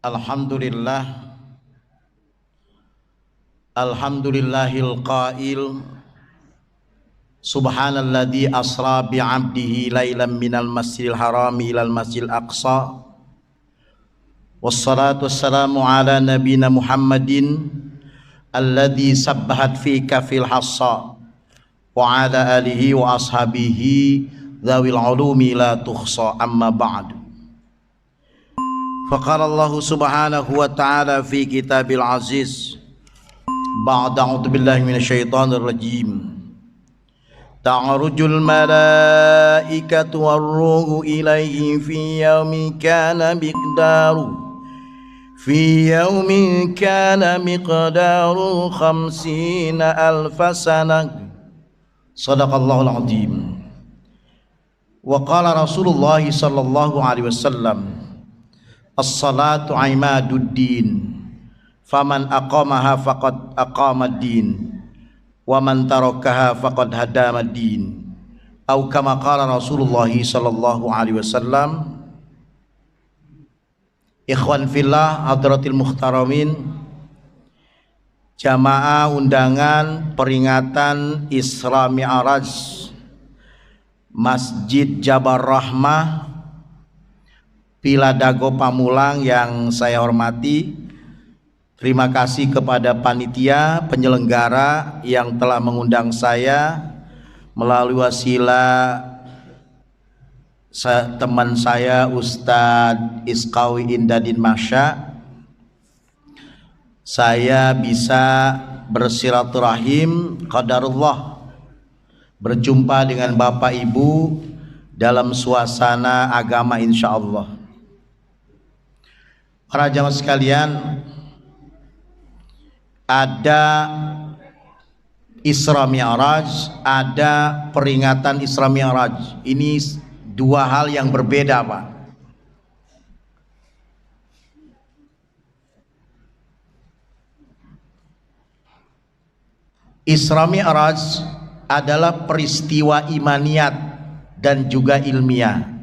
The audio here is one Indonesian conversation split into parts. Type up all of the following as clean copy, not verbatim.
Alhamdulillah, alhamdulillahil qail subhanalladzi asra bi'abdihi lailan minal masjidil harami ilal masjidil aqsa wassalatu wassalamu ala nabiyina Muhammadin alladzi sabbahat fi kafil hassa wa ala alihi wa ashabihi dzawil ulumi la tuhsa amma ba'du. Faqala Allah subhanahu wa ta'ala fi kitabil aziz ba'da a'udzu billahi minasyaitonir rajim. Ta'arujul malaikatu war-ruhu ilaihi fi yaumin kana miqdaru 50 alf sanah. Shadaqallahul azim. Wa qala Rasulullah sallallahu alaihi wasallam, as-salatu imaduddin, faman aqamaha faqad aqamad-din, wa man tarakaha faqad hadamad-din. Atau kama qala Rasulullah sallallahu alaihi wasallam. Ikhwan fillah hadratil muhtaramin, jamaah undangan peringatan Isra Mi'raj Masjid Jabar Rahmah Villa Dago Pamulang yang saya hormati. Terima kasih kepada panitia penyelenggara yang telah mengundang saya melalui wasilah teman saya Ustadz Iskawi Indadin Masya. Saya bisa bersilaturahim qadarullah, berjumpa dengan Bapak Ibu dalam suasana agama insyaallah. Para jamaah sekalian, ada Isra Mi'raj, ada peringatan Isra Mi'raj. Ini dua hal yang berbeda, Pak. Isra Mi'raj adalah peristiwa imaniyat dan juga ilmiah.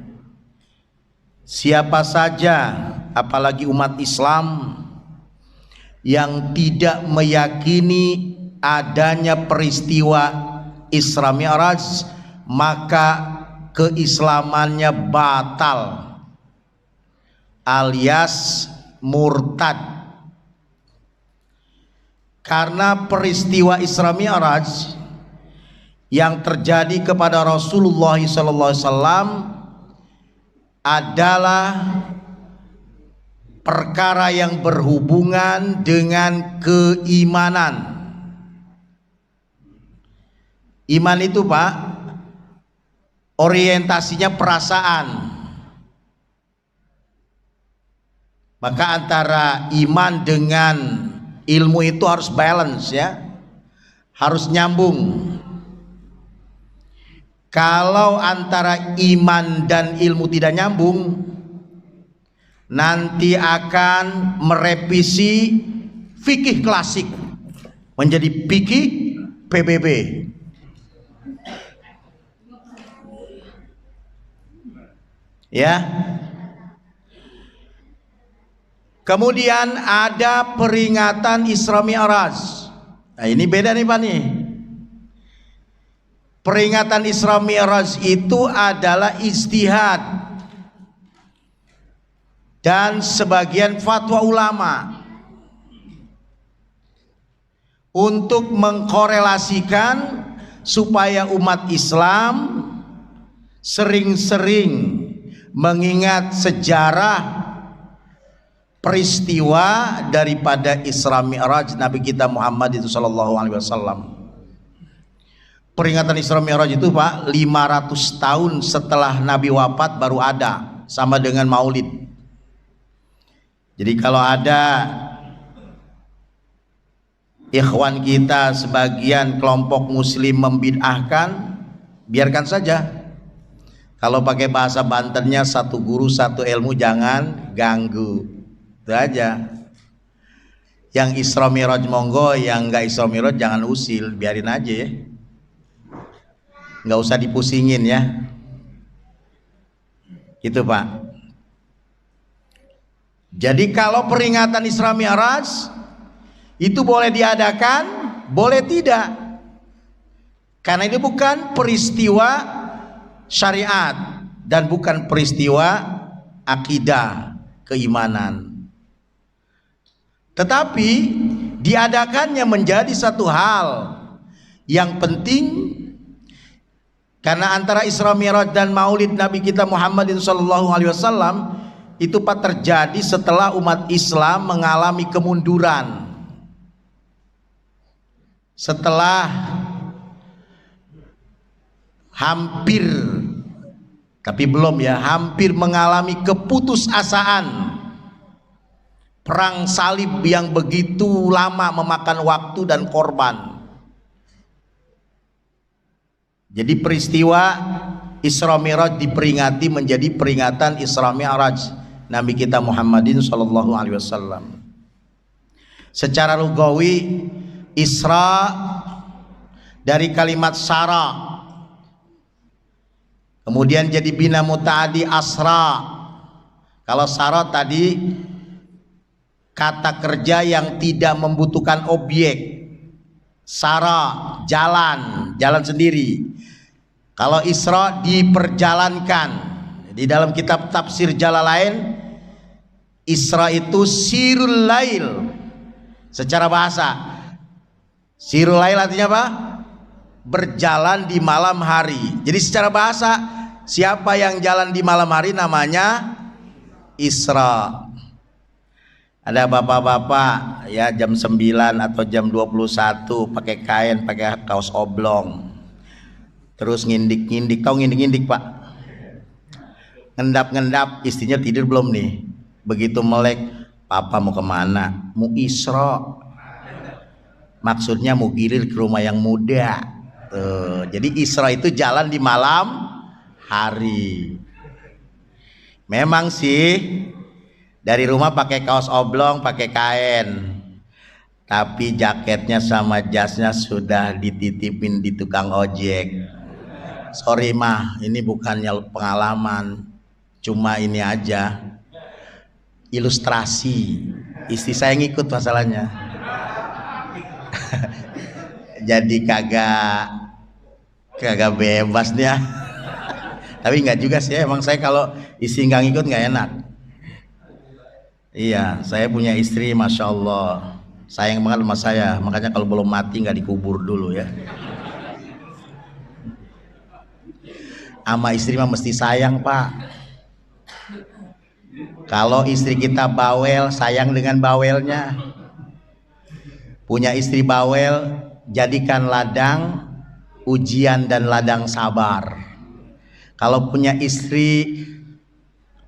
Siapa saja, apalagi umat Islam, yang tidak meyakini adanya peristiwa Isra Mi'raj, maka keislamannya batal alias murtad. Karena peristiwa Isra Mi'raj yang terjadi kepada Rasulullah SAW adalah perkara yang berhubungan dengan keimanan. Iman itu, Pak, orientasinya perasaan. Maka antara iman dengan ilmu itu harus balance, ya, harus nyambung. Kalau antara iman dan ilmu tidak nyambung, nanti akan merevisi fikih klasik menjadi fikih PBB. Ya. Kemudian ada peringatan Isra Mi'raj. Nah, ini beda nih, Pak nih. Peringatan Isra Mi'raj itu adalah ijtihad dan sebagian fatwa ulama untuk mengkorelasikan supaya umat Islam sering-sering mengingat sejarah peristiwa daripada Isra Mi'raj Nabi kita Muhammad itu sallallahu alaihi wasallam. Peringatan Isra Mi'raj itu, Pak, 500 tahun setelah Nabi wafat baru ada, sama dengan Maulid. Jadi kalau ada ikhwan kita sebagian kelompok muslim membid'ahkan, biarkan saja. Kalau pakai bahasa Bantennya, satu guru satu ilmu, jangan ganggu. Itu aja. Yang Isra Mi'raj monggo, yang enggak Isra Mi'raj jangan usil, biarin aja ya. Nggak usah dipusingin ya. Itu, Pak. Jadi kalau peringatan Isra Mi'raj itu boleh diadakan, boleh tidak, karena ini bukan peristiwa syariat dan bukan peristiwa akidah keimanan. Tetapi diadakannya menjadi satu hal yang penting, karena antara Isra Mi'raj dan Maulid Nabi kita Muhammadin sallallahu alaihi wasallam itu terjadi setelah umat Islam mengalami kemunduran. Setelah hampir, tapi belum ya, hampir mengalami keputusasaan, perang salib yang begitu lama memakan waktu dan korban. Jadi peristiwa Isra Mi'raj diperingati menjadi peringatan Isra Mi'raj Nabi kita Muhammadin sallallahu alaihi wasallam. Secara lugawi Isra dari kalimat syara, kemudian jadi bina muta'adi asra. Kalau syara tadi kata kerja yang tidak membutuhkan objek, syara jalan sendiri. Kalau Isra diperjalankan. Di dalam kitab tafsir Jalalain, Isra itu sirul lail. Secara bahasa sirul lail artinya apa? Berjalan di malam hari. Jadi secara bahasa, siapa yang jalan di malam hari namanya Isra. Ada bapak-bapak ya jam 9 atau jam 21 pakai kain, pakai kaos oblong, terus ngindik-ngindik. Tahu ngindik-ngindik Pak? Ngendap-ngendap, istrinya tidur belum nih? Begitu melek, papa mau kemana? Mau Isra. Maksudnya mau gilir ke rumah yang muda. Tuh, jadi Isra itu jalan di malam hari. Memang sih dari rumah pakai kaos oblong, pakai kain, tapi jaketnya sama jasnya sudah dititipin di tukang ojek. Sorry mah, ini bukannya pengalaman, cuma ini aja ilustrasi. Istri saya ngikut masalahnya. Jadi kagak bebas dia. Tapi nggak juga sih, emang saya kalau istri nggak ngikut nggak enak. Iya, saya punya istri, masya Allah, sayang banget sama saya. Makanya kalau belum mati nggak dikubur dulu ya. Sama istri mah mesti sayang Pak. Kalau istri kita bawel, sayang dengan bawelnya. Punya istri bawel, jadikan ladang ujian dan ladang sabar. Kalau punya istri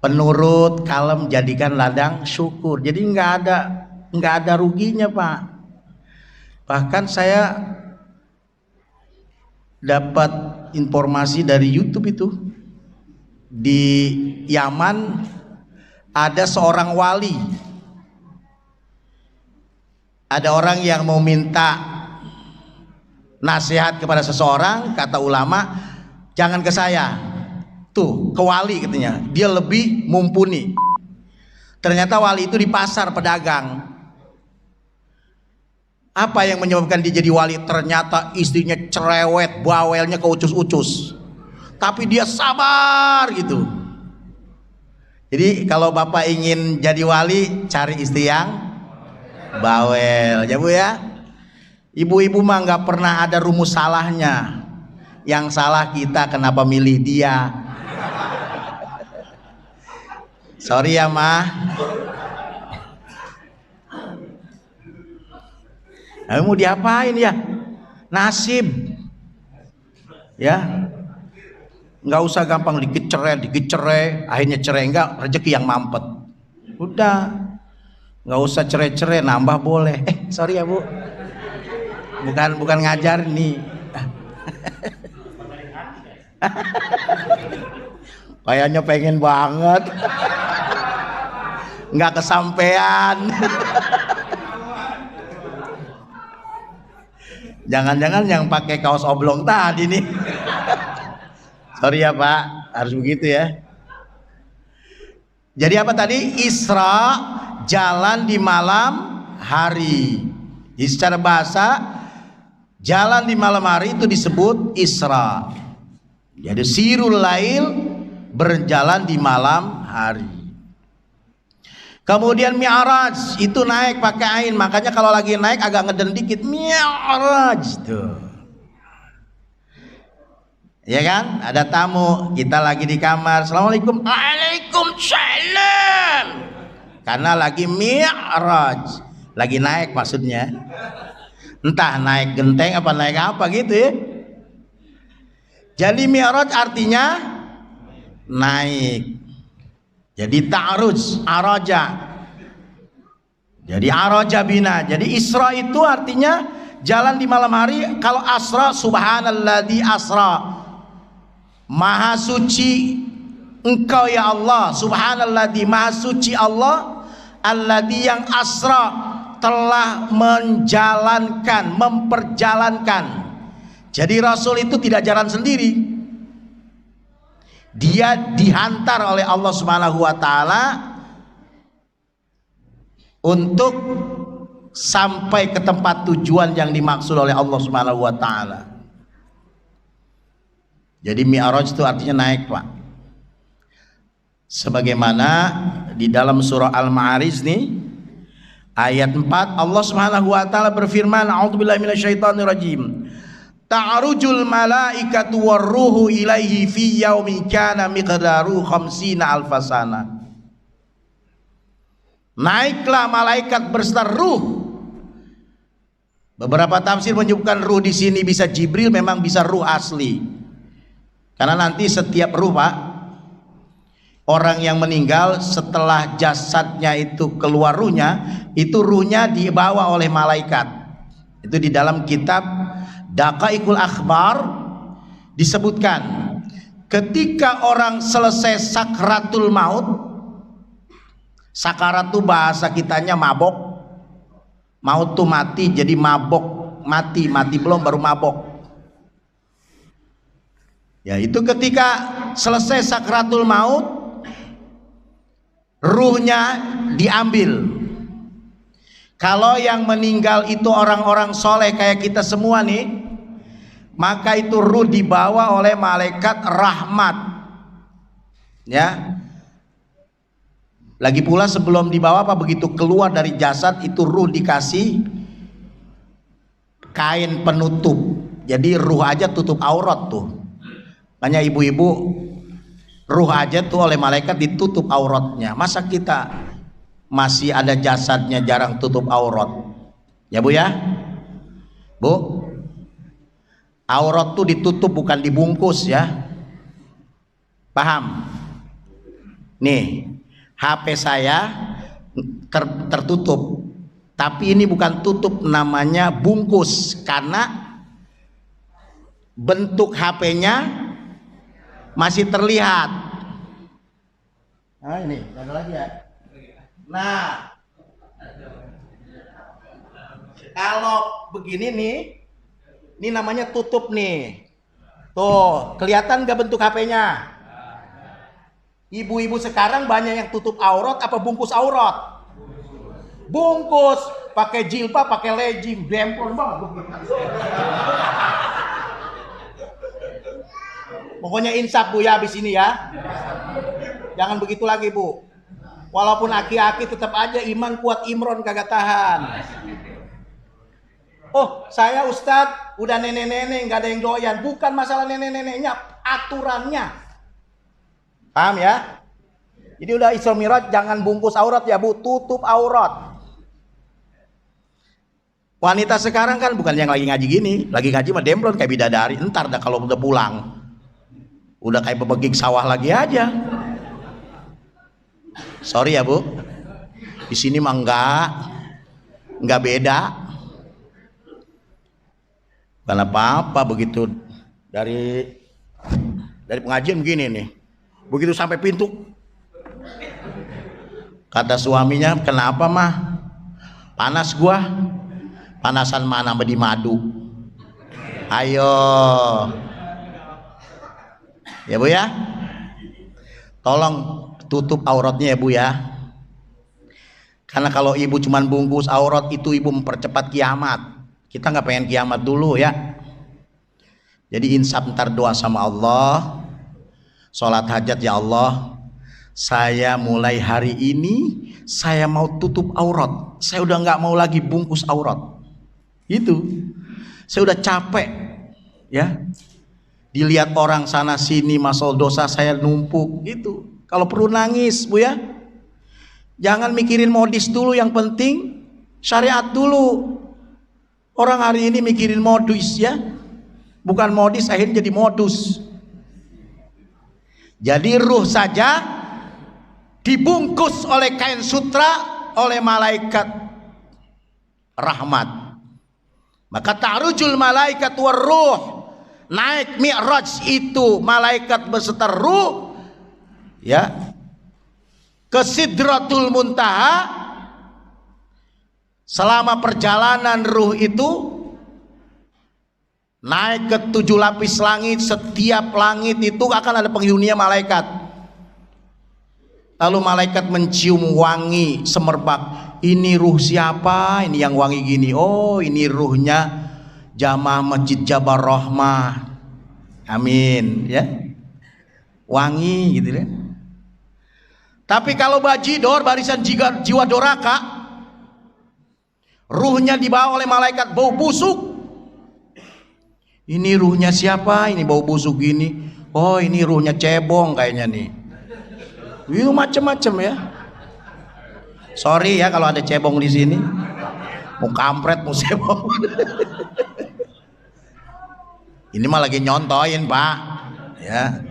penurut, kalem, jadikan ladang syukur. Jadi nggak ada ruginya Pak. Bahkan saya dapat informasi dari YouTube itu, di Yaman ada seorang wali. Ada orang yang mau minta nasihat kepada seseorang, kata ulama, jangan ke saya, tuh ke wali katanya, dia lebih mumpuni. Ternyata wali itu di pasar pedagang. Apa yang menyebabkan dia jadi wali? Ternyata istrinya cerewet, bawelnya keucus-ucus, tapi dia sabar gitu. Jadi kalau Bapak ingin jadi wali, cari istri yang bawel ya Bu ya. Ibu-ibu mah nggak pernah ada rumus salahnya. Yang salah kita kenapa milih dia. Sorry ya mah. Mau diapain ya? Nasib ya. Nggak usah gampang dikit cerai, akhirnya cerai, enggak, rezeki yang mampet. Udah, nggak usah cerai, nambah boleh. Sorry ya Bu, bukan ngajar nih. Kayaknya pengen banget, nggak kesampean. Jangan-jangan yang pakai kaos oblong tadi nih. Sorry ya Pak, harus begitu ya. Jadi apa tadi? Isra, jalan di malam hari. Jadi secara bahasa, jalan di malam hari itu disebut Isra. Jadi sirul lail, berjalan di malam hari. Kemudian mi'raj itu naik pakai ain, makanya kalau lagi naik agak ngeden dikit, mi'raj tuh. Ya kan? Ada tamu, kita lagi di kamar, assalamualaikum, waalaikumsalam. Karena lagi mi'raj, lagi naik maksudnya. Entah naik genteng apa naik apa gitu ya. Jadi mi'raj artinya naik. Jadi ta'ruj, araja. Jadi araja bina. Jadi Isra itu artinya jalan di malam hari. Kalau asra, subhanalladzi asra. Maha suci Engkau ya Allah. Subhanalladzi, maha suci Allah. Alladzi yang asra, telah menjalankan, memperjalankan. Jadi Rasul itu tidak jalan sendiri. Dia dihantar oleh Allah Subhanahu wa taala untuk sampai ke tempat tujuan yang dimaksud oleh Allah Subhanahu wa taala. Jadi mi'raj itu artinya naik, Pak. Sebagaimana di dalam surah Al-Ma'arij nih ayat 4 Allah Subhanahu wa taala berfirman, a'udzubillahi minasyaitonirrajim. Ta'rujul malaikatu warruhu ilaihi fi yaumin kana miqdaru khamsina alfasana. Naiklah malaikat berserta ruh. Beberapa tafsir menyebutkan ruh di sini bisa Jibril, memang bisa ruh asli. Karena nanti setiap ruh, Pak, orang yang meninggal setelah jasadnya itu keluar ruhnya, itu ruhnya dibawa oleh malaikat. Itu di dalam kitab Daqaiqul Akhbar disebutkan ketika orang selesai sakratul maut. Sakarat itu bahasa kitanya mabok. Maut tuh mati, jadi mabok, mati belum baru mabok. Ya, itu ketika selesai sakratul maut, ruhnya diambil. Kalau yang meninggal itu orang-orang soleh kayak kita semua nih, maka itu ruh dibawa oleh malaikat rahmat. Ya. Lagi pula sebelum dibawa, apa, begitu keluar dari jasad itu ruh dikasih kain penutup. Jadi ruh aja tutup aurat tuh. Makanya ibu-ibu, ruh aja tuh oleh malaikat ditutup auratnya. Masa kita masih ada jasadnya jarang tutup aurat? Ya Bu ya? Bu, aurat tuh ditutup bukan dibungkus ya. Paham? Nih, HP saya tertutup, tapi ini bukan tutup, namanya bungkus, karena bentuk HP-nya masih terlihat. Nah ini, ada lagi ya. Nah, kalau begini nih, ini namanya tutup nih. Tuh, kelihatan gak bentuk HP-nya? Ibu-ibu sekarang banyak yang tutup aurat apa bungkus aurat? Bungkus, pakai jilbab, pakai legging, demplon banget. Pokoknya insaf Bu ya habis ini ya. Jangan begitu lagi Bu. Walaupun aki-aki tetap aja iman kuat Imron kagak tahan. Oh, saya Ustadz udah nenek-nenek nggak ada yang doyan. Bukan masalah nenek-neneknya, aturannya. Paham ya? Jadi udah Isra Mi'raj jangan bungkus aurat ya Bu, tutup aurat. Wanita sekarang kan bukan yang lagi ngaji gini, lagi ngaji mah demplon kayak bidadari. Entar dah kalau udah pulang, udah kayak bebegik sawah lagi aja. Sorry ya Bu, di sini mah enggak beda. Bukan apa-apa begitu dari pengajian begini nih. Begitu sampai pintu, kata suaminya, kenapa mah? Panas gua. Panasan mana di madu? Ayo. Ya Bu ya. Tolong tutup auratnya ya Bu ya. Karena kalau ibu cuman bungkus aurat itu ibu mempercepat kiamat. Kita nggak pengen kiamat dulu ya. Jadi insaf ntar doa sama Allah. Sholat hajat, ya Allah, saya mulai hari ini saya mau tutup aurat. Saya udah nggak mau lagi bungkus aurat. Itu. Saya udah capek ya. Dilihat orang sana sini masuk dosa saya numpuk gitu. Kalau perlu nangis Bu ya. Jangan mikirin modis dulu, yang penting syariat dulu. Orang hari ini mikirin modus ya. Bukan modis akhirnya jadi modus. Jadi ruh saja dibungkus oleh kain sutra oleh malaikat rahmat. Maka ta'rujul malaikat warruh, naik mi'raj itu malaikat beserta ruh ya ke Sidratul Muntaha. Selama perjalanan ruh itu naik ke 7 lapis langit. Setiap langit itu akan ada penghuninya malaikat. Lalu malaikat mencium wangi semerbak. Ini ruh siapa? Ini yang wangi gini. Oh, ini ruhnya jamaah Masjid Jabar Rahmah. Amin ya. Wangi gitu ya. Tapi kalau bajidor, barisan jiwa doraka, ruhnya dibawa oleh malaikat bau busuk. Ini ruhnya siapa? Ini bau busuk gini. Oh, ini ruhnya cebong kayaknya nih. Itu macem-macem ya. Sorry ya kalau ada cebong di sini. Mau kampret, mau cebong. Ini mah lagi nyontoin Pak. Ya,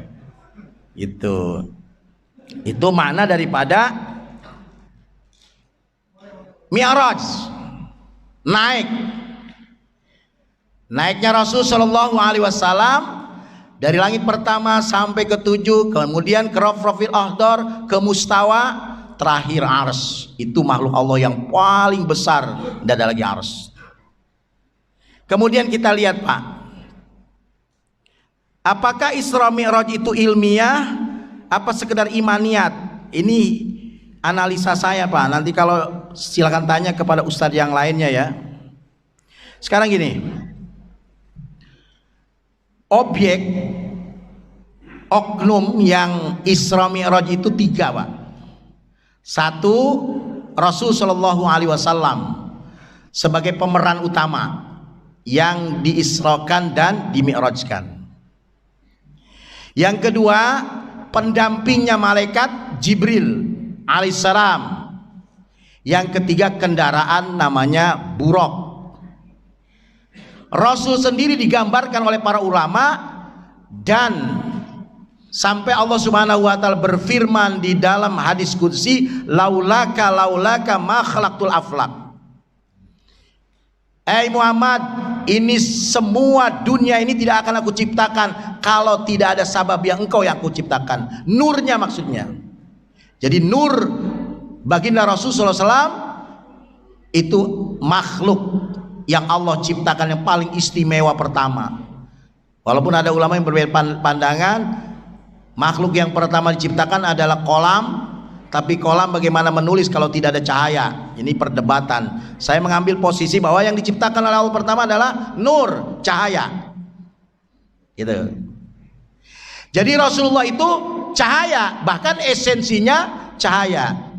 itu makna daripada Mi'raj, naiknya Rasul Shallallahu Alaihi Wasallam dari langit pertama sampai ke 7, kemudian ke Rafrafil Ahdar, ke Mustawa, terakhir Ars. Itu makhluk Allah yang paling besar, tidak ada lagi Ars. Kemudian kita lihat Pak, apakah Isra Mi'raj itu ilmiah apa sekedar imaniat? Ini analisa saya Pak. Nanti kalau silakan tanya kepada ustadz yang lainnya ya. Sekarang gini, objek oknum yang Isra Mi'raj itu 3 Pak. 1, Rasul Shallallahu Alaihi Wasallam sebagai pemeran utama yang diisrokan dan dimi'rajkan. Yang kedua, pendampingnya malaikat Jibril alaihissalam. Yang ketiga, kendaraan namanya buraq. Rasul sendiri digambarkan oleh para ulama, dan sampai Allah Subhanahu wa taala berfirman di dalam hadis qudsi, laulaka ma khalaqtul aflaq. Muhammad, ini semua dunia ini tidak akan aku ciptakan kalau tidak ada sabab yang engkau yang aku ciptakan. Nurnya maksudnya. Jadi nur baginda Rasulullah SAW itu makhluk yang Allah ciptakan yang paling istimewa pertama. Walaupun ada ulama yang berbeda pandangan, makhluk yang pertama diciptakan adalah kolam. Tapi kolam bagaimana menulis kalau tidak ada cahaya? Ini perdebatan. Saya mengambil posisi bahwa yang diciptakan oleh Allah pertama adalah nur, cahaya. Gitu. Jadi Rasulullah itu cahaya, bahkan esensinya cahaya.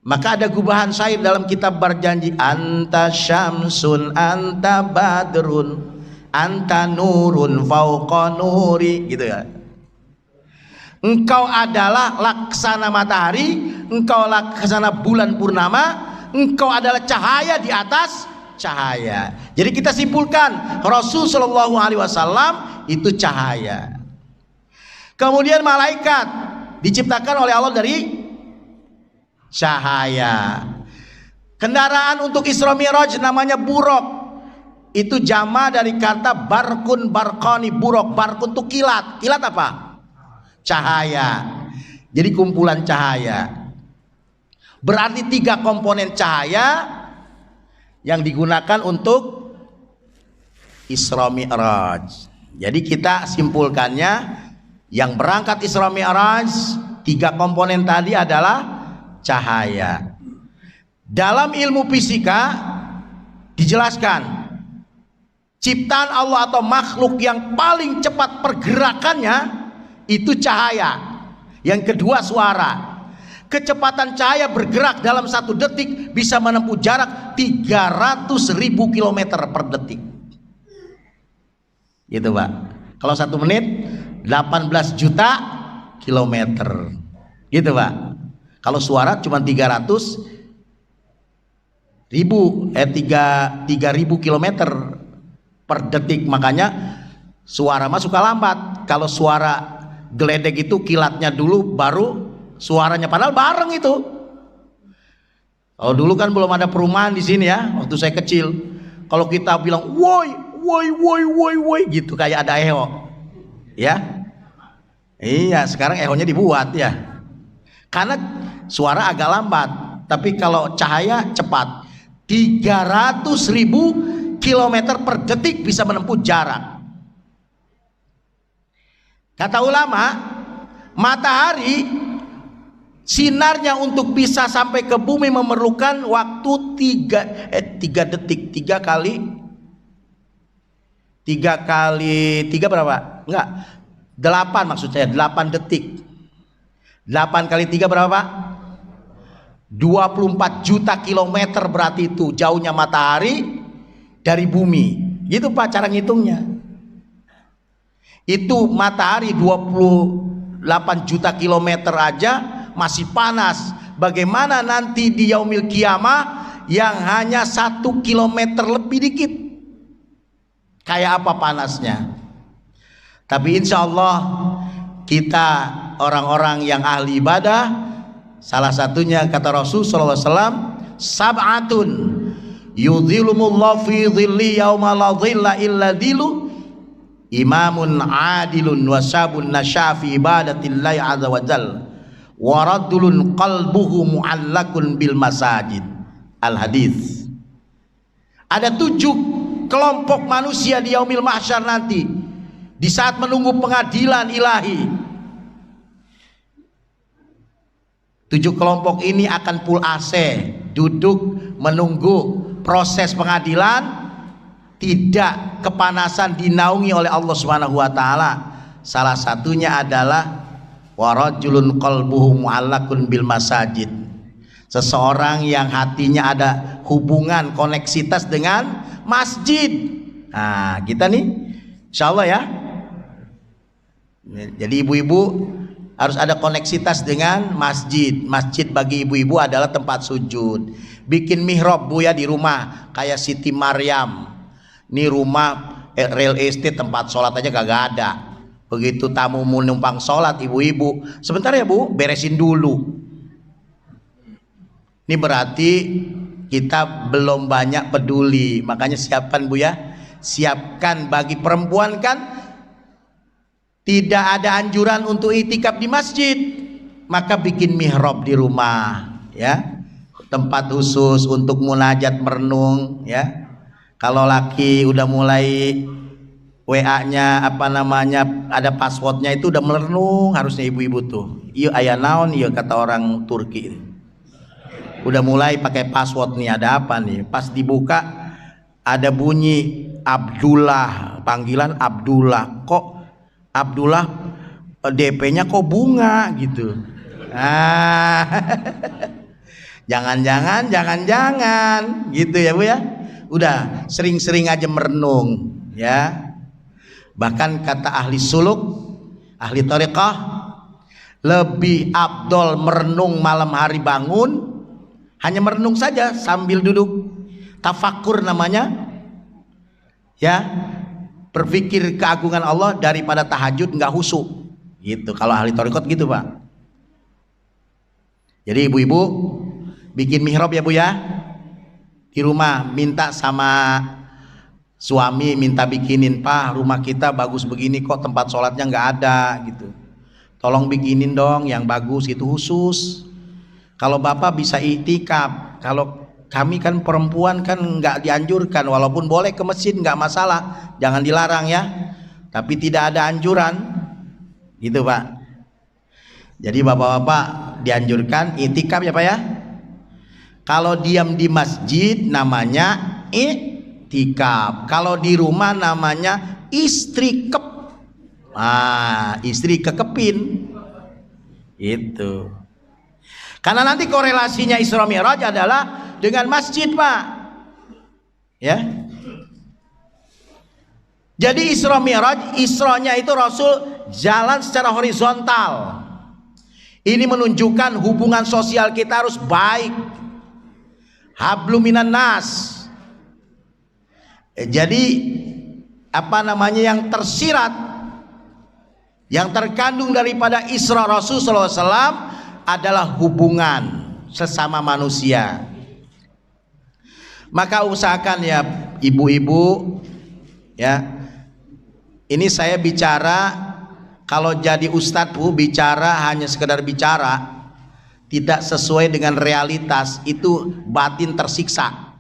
Maka ada gubahan syair dalam kitab berjanji, anta syamsun anta badrun anta nurun fauqa nuri, gitu ya. Engkau adalah laksana matahari, engkau laksana bulan purnama, engkau adalah cahaya di atas cahaya. Jadi kita simpulkan Rasul Shallallahu Alaihi Wasallam itu cahaya. Kemudian malaikat diciptakan oleh Allah dari cahaya. Kendaraan untuk Isra Mi'raj namanya buraq. Itu jama dari kata barkun barqani, buraq. Barkun itu kilat. Kilat apa? Cahaya. Jadi kumpulan cahaya. Berarti 3 komponen cahaya yang digunakan untuk Isra Mi'raj. Jadi kita simpulkannya, yang berangkat Isra Mi'raj Tiga komponen tadi adalah cahaya. Dalam ilmu fisika dijelaskan, ciptaan Allah atau makhluk yang paling cepat pergerakannya itu cahaya. Yang kedua suara. Kecepatan cahaya bergerak dalam 1 detik bisa menempuh jarak 300.000 km per detik. Gitu Pak. Kalau 1 menit 18 juta kilometer. Gitu Pak. Kalau suara cuma 300.000 kilometer per detik. Makanya suara mah suka lambat. Kalau suara geledek itu kilatnya dulu baru suaranya, padahal bareng itu. Kalau dulu kan belum ada perumahan di sini ya, waktu saya kecil. Kalau kita bilang woi woi woi woi woi gitu kayak ada eho. Ya. Iya, sekarang ehonya dibuat ya. Karena suara agak lambat, tapi kalau cahaya cepat. 300.000 km per detik bisa menempuh jarak. Kata ulama, matahari sinarnya untuk bisa sampai ke bumi memerlukan waktu 3 detik. 3 kali 3 berapa? Enggak, 8 maksud saya, 8 detik. 8 kali 3 berapa? 24 juta kilometer berarti itu jauhnya matahari dari bumi. Gitu Pak cara ngitungnya. Itu matahari 28 juta kilometer aja masih panas. Bagaimana nanti di yaumil kiamah yang hanya 1 kilometer lebih dikit? Kayak apa panasnya? Tapi insya Allah kita orang-orang yang ahli ibadah, salah satunya kata Rasul sallallahu alaihi wasallam, sab'atun yudhilumullahu fi dhilli yauma la dhilla illa dhilu, imamun adilun wa sabun nasyafi ibadatillahi azza wa jal, wa radulun qalbuhu mu'allakun bil masajid. Al hadis. Ada 7 kelompok manusia di yaumil mahsyar nanti, di saat menunggu pengadilan ilahi. 7 kelompok ini akan full AC, duduk menunggu proses pengadilan, tidak kepanasan, dinaungi oleh Allah Subhanahu wa taala. Salah satunya adalah warajulun qalbuhu mu'allakun bil masajid. Seseorang yang hatinya ada hubungan koneksitas dengan masjid. Nah, kita nih insyaallah ya. Jadi ibu-ibu harus ada koneksitas dengan masjid. Masjid bagi ibu-ibu adalah tempat sujud. Bikin mihrab Bu ya di rumah kayak Siti Maryam. Ini rumah real estate, tempat sholat aja kagak ada. Begitu tamu mau numpang sholat, ibu-ibu sebentar ya Bu, beresin dulu. Ini berarti kita belum banyak peduli. Makanya siapkan Bu ya, siapkan. Bagi perempuan kan tidak ada anjuran untuk itikaf di masjid, maka bikin mihrab di rumah ya, tempat khusus untuk munajat merenung ya. Kalau laki udah mulai WA-nya apa namanya ada passwordnya itu udah merenung, harusnya ibu-ibu tuh iya aya naon iya kata orang Turki, udah mulai pakai password nih. Ada apa nih? Pas dibuka ada bunyi Abdullah, panggilan Abdullah. Kok Abdullah DP-nya kok bunga gitu? Jangan-jangan gitu ya Bu ya. Udah sering-sering aja merenung ya. Bahkan kata ahli suluk, ahli thariqah, lebih afdol merenung malam hari bangun, hanya merenung saja sambil duduk tafakur namanya ya, berpikir keagungan Allah daripada tahajud nggak khusyuk gitu. Kalau ahli thariqat gitu Pak. Jadi ibu-ibu bikin mihrab ya Bu ya di rumah, minta sama suami, minta bikinin, Pak rumah kita bagus begini kok tempat sholatnya nggak ada gitu, tolong bikinin dong yang bagus itu khusus. Kalau bapak bisa itikaf, kalau kami kan perempuan kan nggak dianjurkan, walaupun boleh ke masjid nggak masalah, jangan dilarang ya, tapi tidak ada anjuran gitu Pak. Jadi bapak-bapak dianjurkan itikaf ya Pak ya. Kalau diam di masjid namanya itikaf. Kalau di rumah namanya istrikep. Istri kekepin. Itu. Karena nanti korelasinya Isra Mi'raj adalah dengan masjid Pak. Ya. Jadi Isra Mi'raj, Isranya itu Rasul jalan secara horizontal. Ini menunjukkan hubungan sosial kita harus baik. Hablum minan nas. Jadi apa namanya yang tersirat, yang terkandung daripada Isra Rasul SAW adalah hubungan sesama manusia. Maka usahakan ya ibu-ibu ya. Ini saya bicara, kalau jadi ustadz Bu bicara hanya sekedar bicara, tidak sesuai dengan realitas, itu batin tersiksa.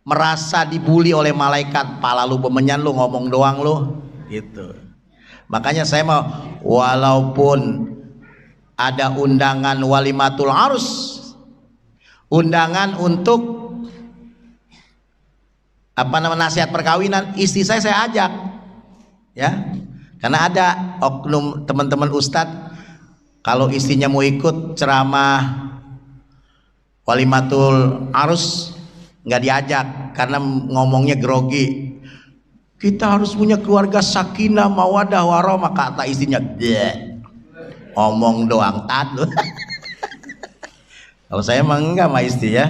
Merasa dibully oleh malaikat, pala lu bemenyan lu, ngomong doang lu, gitu. Makanya saya mau, walaupun ada undangan walimatul arus, undangan untuk apa namanya nasihat perkawinan, istri saya ajak, ya, karena ada oknum teman-teman ustadz kalau istrinya mau ikut ceramah walimatul arus nggak diajak karena ngomongnya grogi. Kita harus punya keluarga sakinah mawadah warahmah, kata istrinya. Ngomong doang tad. Kalau saya emang enggak sama istri ya.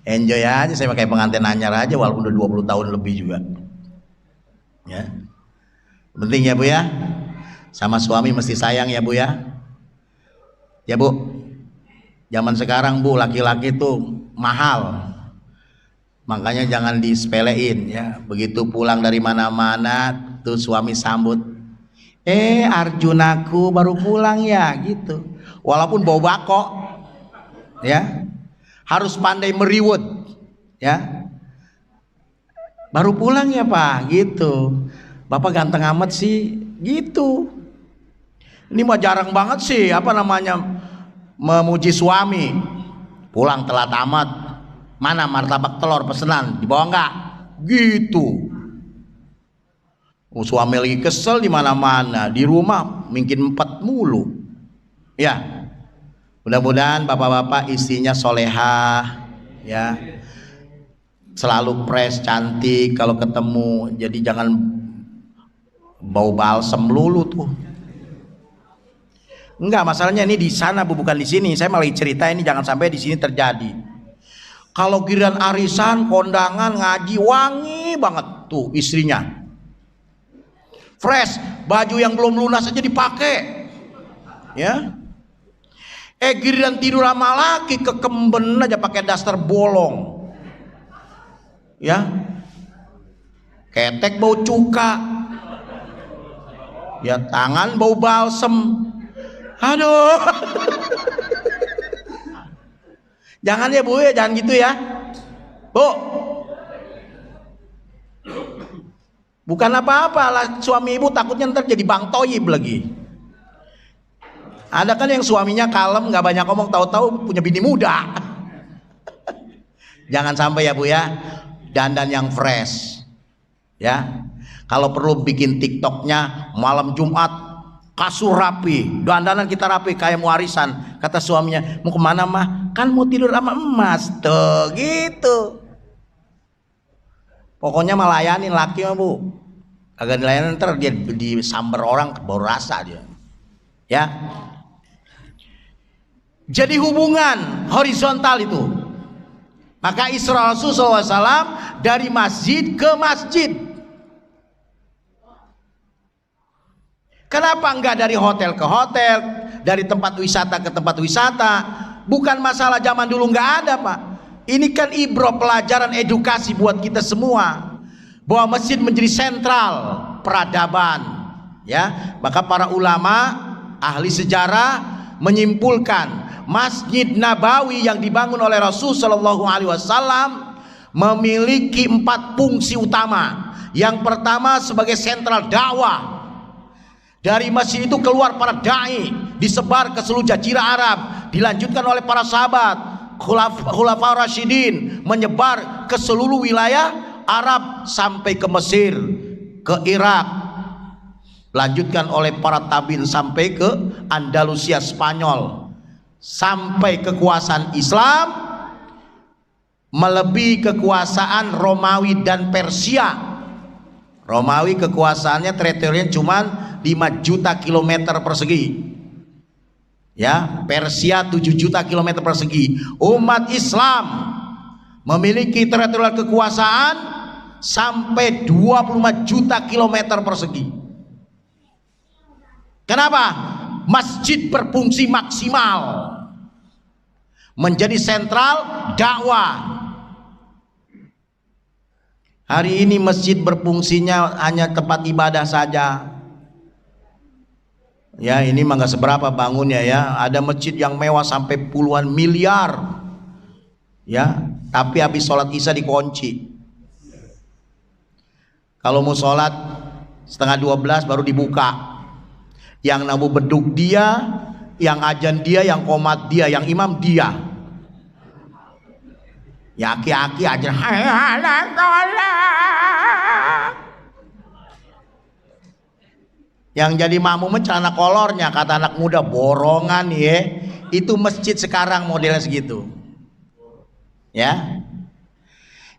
Enjoy aja, saya pakai pengantin anyar aja walaupun udah 20 tahun lebih juga. Ya. Penting ya Bu ya. Sama suami mesti sayang ya Bu ya. Ya Bu. Zaman sekarang Bu laki-laki tuh mahal. Makanya jangan disepelein ya. Begitu pulang dari mana-mana tuh suami sambut. Arjunaku baru pulang ya gitu. Walaupun bau bako. Ya. Harus pandai meriwet ya. Baru pulang ya Pak gitu. Bapak ganteng amat sih gitu. Ini mah jarang banget sih apa namanya memuji suami. Pulang telat amat. Mana martabak telur pesenan dibawa enggak? Gitu. Suami lagi kesel di mana-mana, di rumah mungkin 4 mulu. Ya. Mudah-mudahan bapak-bapak istrinya solehah ya, selalu fresh cantik kalau ketemu, jadi jangan bau balsem lulu tuh. Enggak, masalahnya ini di sana Bu, bukan di sini. Saya malah cerita ini jangan sampai di sini terjadi. Kalau giliran arisan, kondangan, ngaji, wangi banget tuh istrinya. Fresh, baju yang belum lunas aja dipakai. Ya. Giliran tidur sama laki kekemben aja pakai daster bolong. Ya. Ketek bau cuka. Ya, tangan bau balsem. Aduh. Jangan ya Bu ya, jangan gitu ya. Bu. Bukan apa-apa lah suami ibu, takutnya ntar jadi Bang Toyib lagi. Ada kan yang suaminya kalem, nggak banyak ngomong, tahu-tahu punya bini muda. Jangan sampai ya Bu ya. Dandan yang fresh. Ya. Kalau perlu bikin TikToknya malam Jumat, kasur rapi, dandanan kita rapi kayak mau warisan. Kata suaminya, mau kemana mah? Kan mau tidur sama emas tuh, gitu. Pokoknya melayanin laki mah Bu. Agak dilayanin ntar dia disamber orang baru rasa dia. Ya. Jadi hubungan horizontal itu. Maka Isra Rasul SAW dari masjid ke masjid. Kenapa enggak dari hotel ke hotel, dari tempat wisata ke tempat wisata? Bukan masalah zaman dulu enggak ada Pak. Ini kan ibrah, pelajaran edukasi buat kita semua. Bahwa masjid menjadi sentral peradaban. Ya, maka para ulama, ahli sejarah menyimpulkan Masjid Nabawi yang dibangun oleh Rasul Shallallahu Alaihi Wasallam memiliki 4 fungsi utama. Yang pertama sebagai sentral dakwah. Dari masjid itu keluar para dai, disebar ke seluruh jazirah Arab, dilanjutkan oleh para sahabat Khulafaur Rasyidin, menyebar ke seluruh wilayah Arab sampai ke Mesir, ke Irak, lanjutkan oleh para tabi'in sampai ke Andalusia Spanyol, sampai kekuasaan Islam melebihi kekuasaan Romawi dan Persia. Romawi kekuasaannya teritorialnya cuma 5 juta kilometer persegi, ya. Persia 7 juta kilometer persegi. Umat Islam memiliki teritorial kekuasaan sampai 25 juta kilometer persegi. Kenapa? Masjid berfungsi maksimal, menjadi sentral dakwah. Hari ini masjid berfungsinya hanya tempat ibadah saja. Ya, ini mah nggak seberapa bangunnya ya. Ada masjid yang mewah sampai puluhan miliar. Ya, tapi habis sholat isya dikunci. Kalau mau sholat setengah 12 baru dibuka. Yang nabu beduk dia, yang ajan dia, yang qomat dia, yang imam dia. Ya aki-aki aja yang jadi makmum celana kolornya, kata anak muda, borongan ya. Itu masjid sekarang modelnya segitu ya.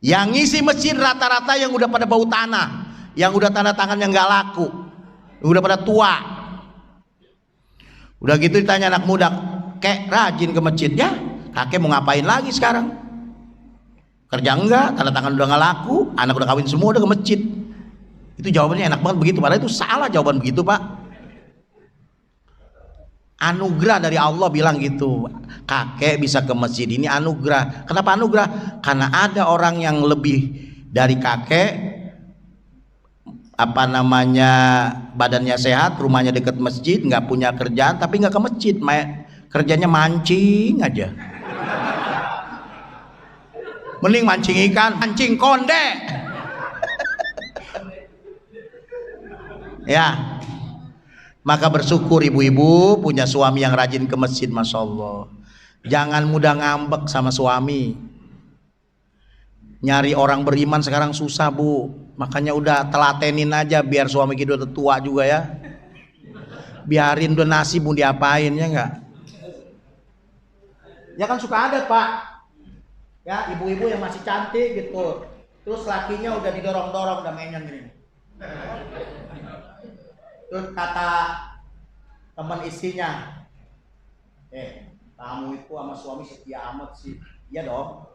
Yang ngisi masjid rata-rata yang udah pada bau tanah, yang udah tanda tangan yang gak laku, udah pada tua. Udah gitu ditanya anak muda, kek rajin ke masjid ya, kakek mau ngapain lagi sekarang? Kerja enggak, tanda tangan udah nggak laku, anak udah kawin semua, udah ke masjid. Itu jawabannya enak banget begitu, padahal itu salah jawaban begitu, Pak. Anugerah dari Allah bilang gitu, kakek bisa ke masjid ini anugerah. Kenapa anugerah? Karena ada orang yang lebih dari kakek, badannya sehat, rumahnya dekat masjid, nggak punya kerjaan, tapi nggak ke masjid, kerjanya mancing aja. Mending mancing ikan, mancing konde. Ya, maka bersyukur ibu-ibu punya suami yang rajin ke masjid, masya Allah. Jangan mudah ngambek sama suami. Nyari orang beriman sekarang susah, Bu. Makanya udah telatenin aja biar suami kita udah tua juga ya. Biarin udah nasi mau diapain ya enggak? Ya kan suka ada, Pak. Ya, ibu-ibu yang masih cantik gitu, terus lakinya udah didorong-dorong, udah mainan gini. Terus kata teman istrinya, kamu itu sama suami setia amat sih. Iya dong,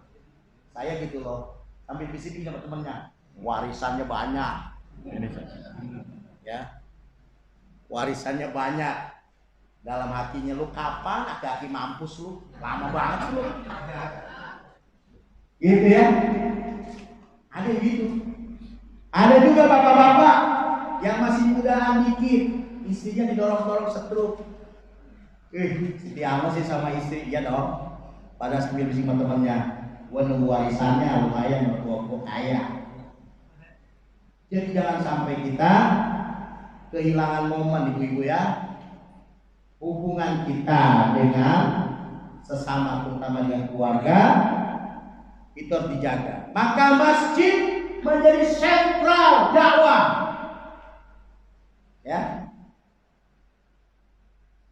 saya gitu loh. Sambil bisik sama temennya, warisannya banyak. Ya, warisannya banyak. Dalam hatinya, lu kapan laki-laki mampus lu? Lama banget lu. Gitu ya, ada gitu. Ada juga bapak-bapak yang masih mudaan dikit, istrinya didorong-dorong setruk. Setia amat sih sama istri, iya dong. Pada sambil bisik sama temennya, gua nunggu warisannya lumayan, gua kaya. Jadi jangan sampai kita kehilangan momen, ibu-ibu ya. Hubungan kita dengan sesama, terutama dengan keluarga, itu harus dijaga. Maka masjid menjadi sentral dakwah. Ya.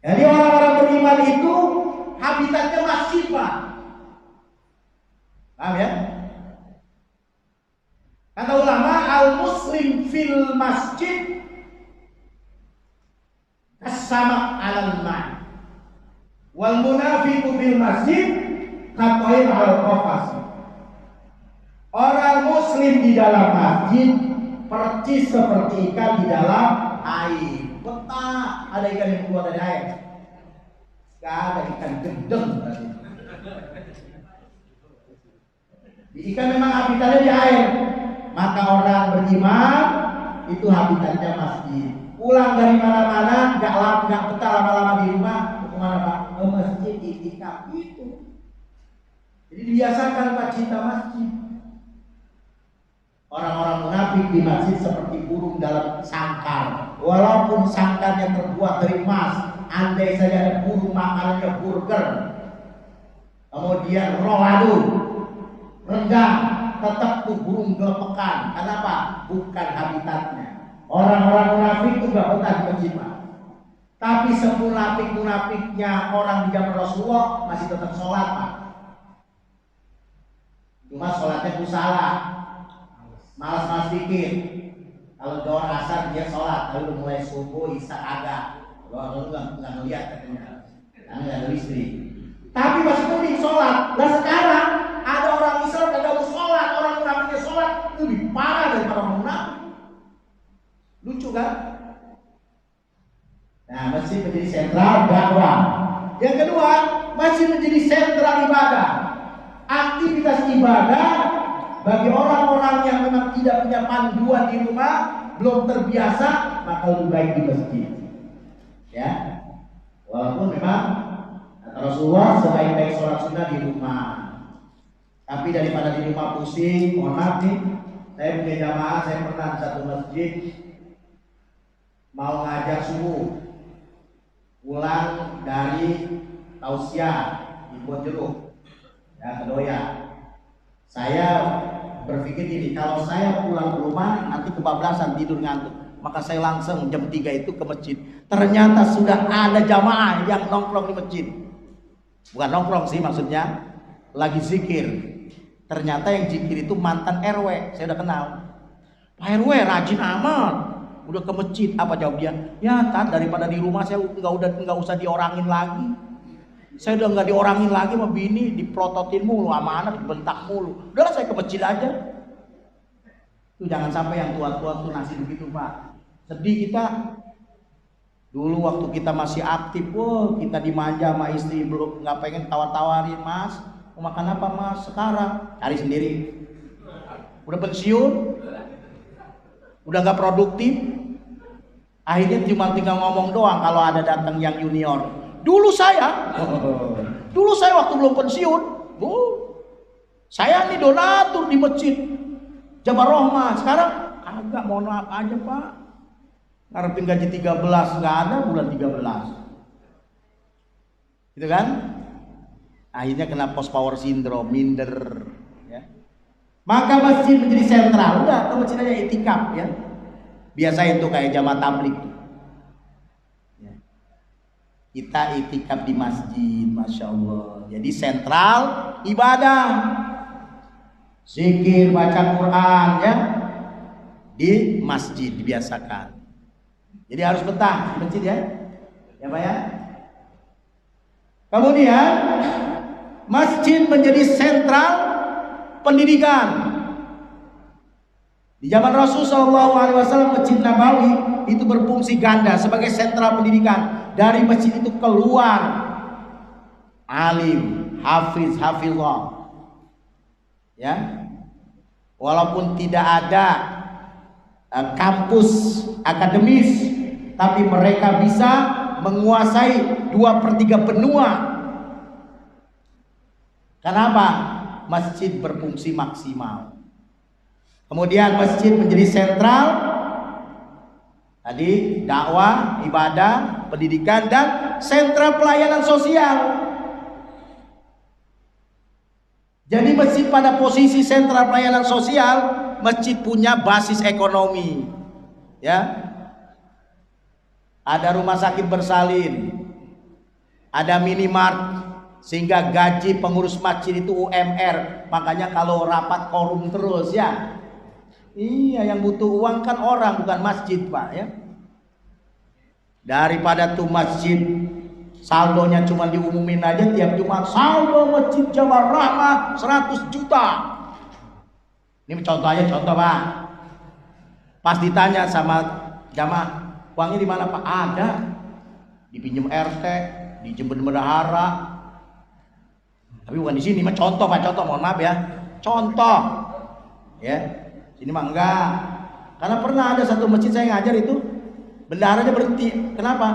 Jadi orang-orang beriman itu habitatnya masjid, Pak. Paham ya? Kata ulama, al-muslim fil masjid as-sama' alal ma'. Wal munafiqu fil masjid katoir al-qafas. Orang muslim di dalam masjid percis seperti ikan di dalam air. Betah ada ikan yang keluar dari air. Gak ada ikan gendeng berarti. Ikan memang habitatnya di air. Maka orang beriman itu habitatnya masjid. Pulang dari mana-mana nggak betah lama-lama di rumah, ke mana Pak? Ke masjid, itikaf itu. Jadi dibiasakan Pak cinta masjid. Orang-orang munafik di masjid seperti burung dalam sangkar. Walaupun sangkarnya terbuat dari emas, andai saja ada burung makanannya burger, kemudian rolado, rendang, tetap tuh burung gelepekan. Kenapa? Bukan habitatnya. Orang-orang munafik itu gak betah di masjid, Pak. Tapi semunafik-munafiknya orang di zaman Rasulullah masih tetap sholat, Pak. Cuma sholatnya itu salah, malas-malas dikit. Kalau doa asar dia sholat, lalu mulai subuh isya agak. Kalau nggak ngeliat katanya, karena nggak ada listrik. Tapi masih mending sholat. Nah sekarang ada orang Islam kagak mau sholat, orang munafiknya sholat, itu lebih parah daripada orang munafik. Lucu kan? Nah, masjid menjadi sentral dakwah. Yang kedua, masjid menjadi sentral ibadah. Aktivitas ibadah bagi orang-orang yang memang tidak punya panduan di rumah, belum terbiasa, maka lebih baik di masjid. Ya, walaupun memang kata Rasulullah sebaik-baik sholat sunnah di rumah. Tapi daripada di rumah pusing, mohon maaf nih, saya punya jamaah, saya pernah di satu masjid mau ngajak subuh, pulang dari tausiah di Buat Jeruk, ya Kedoya. Saya berpikir ini, kalau saya pulang ke rumah nanti kebablasan tidur ngantuk, maka saya langsung jam 3 itu ke masjid. Ternyata sudah ada jamaah yang nongkrong di masjid. Bukan nongkrong sih, maksudnya lagi zikir. Ternyata yang zikir itu mantan RW, saya udah kenal. Pak RW rajin amat, udah ke masjid. Apa jawab dia? Ya Tat, daripada di rumah saya nggak usah diorangin lagi. Saya udah nggak diorangin lagi sama bini, diprototin mulu, sama anak dibentak mulu. Udahlah saya ke masjid aja. Tuh jangan sampai yang tua-tua tuh nasib begitu, Pak. Sedih kita. Dulu waktu kita masih aktif, wah kita dimanja sama istri, belum nggak pengen tawar-tawarin, Mas. Mau makan apa, Mas? Sekarang cari sendiri. Udah pensiun, udah nggak produktif. Akhirnya cuma tinggal ngomong doang kalau ada datang yang junior. Dulu saya waktu belum pensiun, saya nih donatur di masjid Jabar Rohmah. Sekarang agak mohon maaf aja Pak, ngarepin gaji 13 nggak ada bulan 13, gitu kan? Akhirnya kena post power syndrome, minder. Ya. Maka masjid menjadi sentral. Udah ke masjid aja itikaf ya. Biasa itu kayak jamaah tabligh. Kita itikaf di masjid, Masya Allah. Jadi sentral ibadah, zikir, baca Quran ya, di masjid dibiasakan. Jadi harus betah di masjid ya, ya Pak ya. Kemudian masjid menjadi sentral pendidikan. Di zaman Rasulullah SAW, Masjid Nabawi itu berfungsi ganda sebagai sentral pendidikan. Dari masjid itu keluar alim, hafiz, hafizah. Ya. Walaupun tidak ada kampus akademis, tapi mereka bisa menguasai 2/3 benua. Kenapa? Masjid berfungsi maksimal. Kemudian masjid menjadi sentral tadi dakwah, ibadah, pendidikan, dan sentra pelayanan sosial. Jadi masjid pada posisi sentra pelayanan sosial, masjid punya basis ekonomi. Ya. Ada rumah sakit bersalin, ada minimart, sehingga gaji pengurus masjid itu UMR. Makanya kalau rapat korum terus ya. Iya, yang butuh uang kan orang, bukan masjid Pak ya. Daripada tuh masjid saldonya cuma diumumin aja tiap Jumat, saldo masjid Jabar Rahmah 100 juta. Ini contoh aja, contoh Pak. Pas ditanya sama jamaah, uangnya di mana Pak? Ada, dipinjam RT, di Jember Bendahara. Tapi bukan di sini, mah contoh Pak, contoh, mohon maaf ya, contoh ya. Ini mah enggak. Karena pernah ada satu masjid saya ngajar itu, bendaharanya berhenti. Kenapa?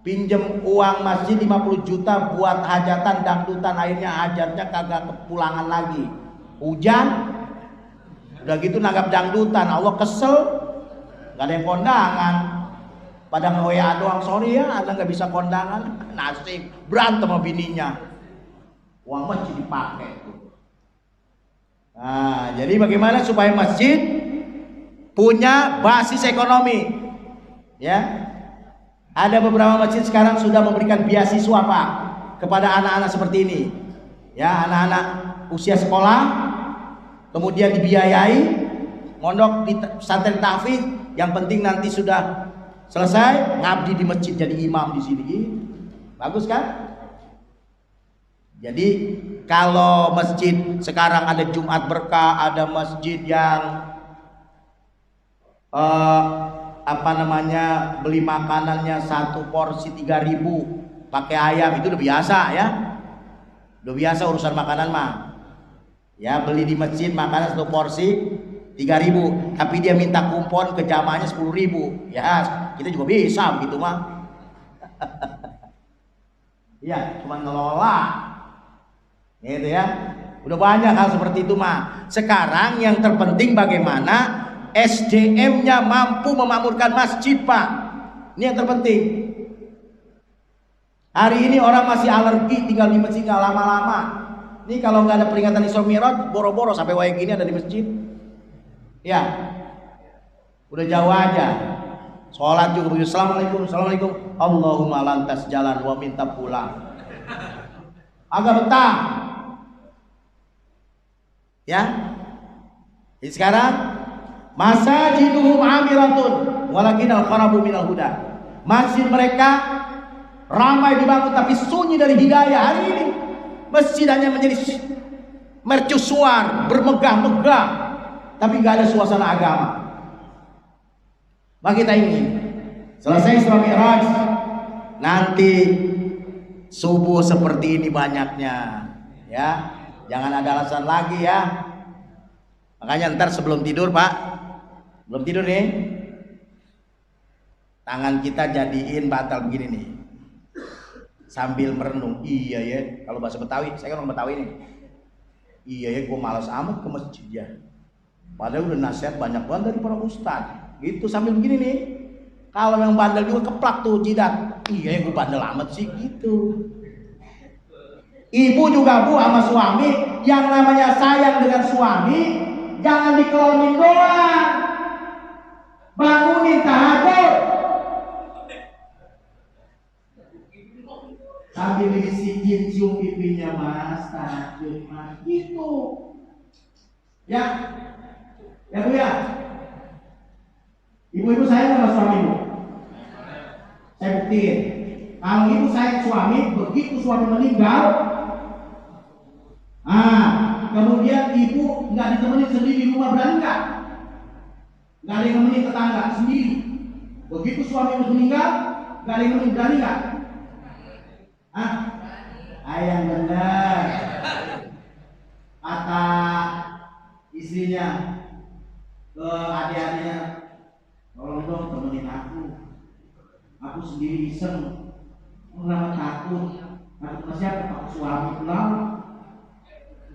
Pinjem uang masjid 50 juta buat hajatan dangdutan, akhirnya hajatnya kagak kepulangan lagi. Hujan, udah gitu nanggap dangdutan, Allah kesel, gak ada yang kondangan. pada nge-WA doang, sorry ya, Anda nggak bisa kondangan, nasib berantem sama bininya, uang masjid dipakai tuh. Nah, jadi bagaimana supaya masjid punya basis ekonomi? Ya, ada beberapa masjid sekarang sudah memberikan beasiswa Pak kepada anak-anak seperti ini. Ya, anak-anak usia sekolah, kemudian dibiayai, mondok di pesantren tahfiz, yang penting nanti sudah selesai ngabdi di masjid jadi imam di sini. Bagus kan? Jadi kalau masjid sekarang ada Jumat Berkah, ada masjid yang beli makanannya satu porsi 3.000 pakai ayam, itu udah biasa ya. Udah biasa urusan makanan mah. Ya, beli di masjid makanan satu porsi 3.000, tapi dia minta kupon ke jamaahnya 10.000. Ya, kita juga bisa begitu mah. Iya, cuma ngelola. Gitu ya. Udah banyak hal seperti itu mah. Sekarang yang terpenting bagaimana SDM-nya mampu memakmurkan masjid, Pak. Ini yang terpenting. Hari ini orang masih alergi tinggal di masjid nggak lama-lama. Ini kalau nggak ada peringatan Isra Mi'raj, boro-boro sampai wayang gini ada di masjid. Ya, udah jauh aja. Sholat juga begitu. Assalamualaikum, assalamualaikum. Allahumma lantas jalan wa minta pulang. Agak betah. Ya. Jadi sekarang masajiduhum amiratun walakinal kharabu minal huda. Masjid mereka ramai dibangun tapi sunyi dari hidayah. Hari ini masjid hanya menjadi mercusuar, bermegah-megah, tapi gak ada suasana agama. Maka kita ingin selesai Isra Mi'raj, nanti subuh seperti ini banyaknya, ya. Jangan ada alasan lagi ya. Makanya ntar sebelum tidur Pak, belum tidur nih, tangan kita jadiin bantal begini nih, sambil merenung. Iya ya, kalau bahasa Betawi, saya kan orang Betawi nih. Iya ya, gue malas amat ke masjid ya. Padahal udah nasihat banyak banget dari para ustadz. Gitu sambil begini nih. Kalau yang bandel juga keplak tuh jidat. Iya ya, gue bandel amat sih gitu. Ibu juga Bu sama suami, yang namanya sayang dengan suami jangan dikelonin doang. Bangunin tahajud. Sambil dibisikin cium pipinya, Mas, tahajud Mas, gitu. Ya. Ya Bu ya. Ibu-ibu sayang sama suami Bu. Saya buktiin. Kalau ibu sayang suami, begitu suami meninggal, kemudian ibu nggak ditemenin sendiri di rumah, berani nggak? Nggak ada yang nemenin tetangga, sendiri. Begitu suami meninggal, nggak ada yang nemenin, berani nggak? Ayang benar. Kata istrinya ke adik-adiknya, tolong dong temenin aku sendiri iseng, kenapa takut sama siapa? Takut suami pulang,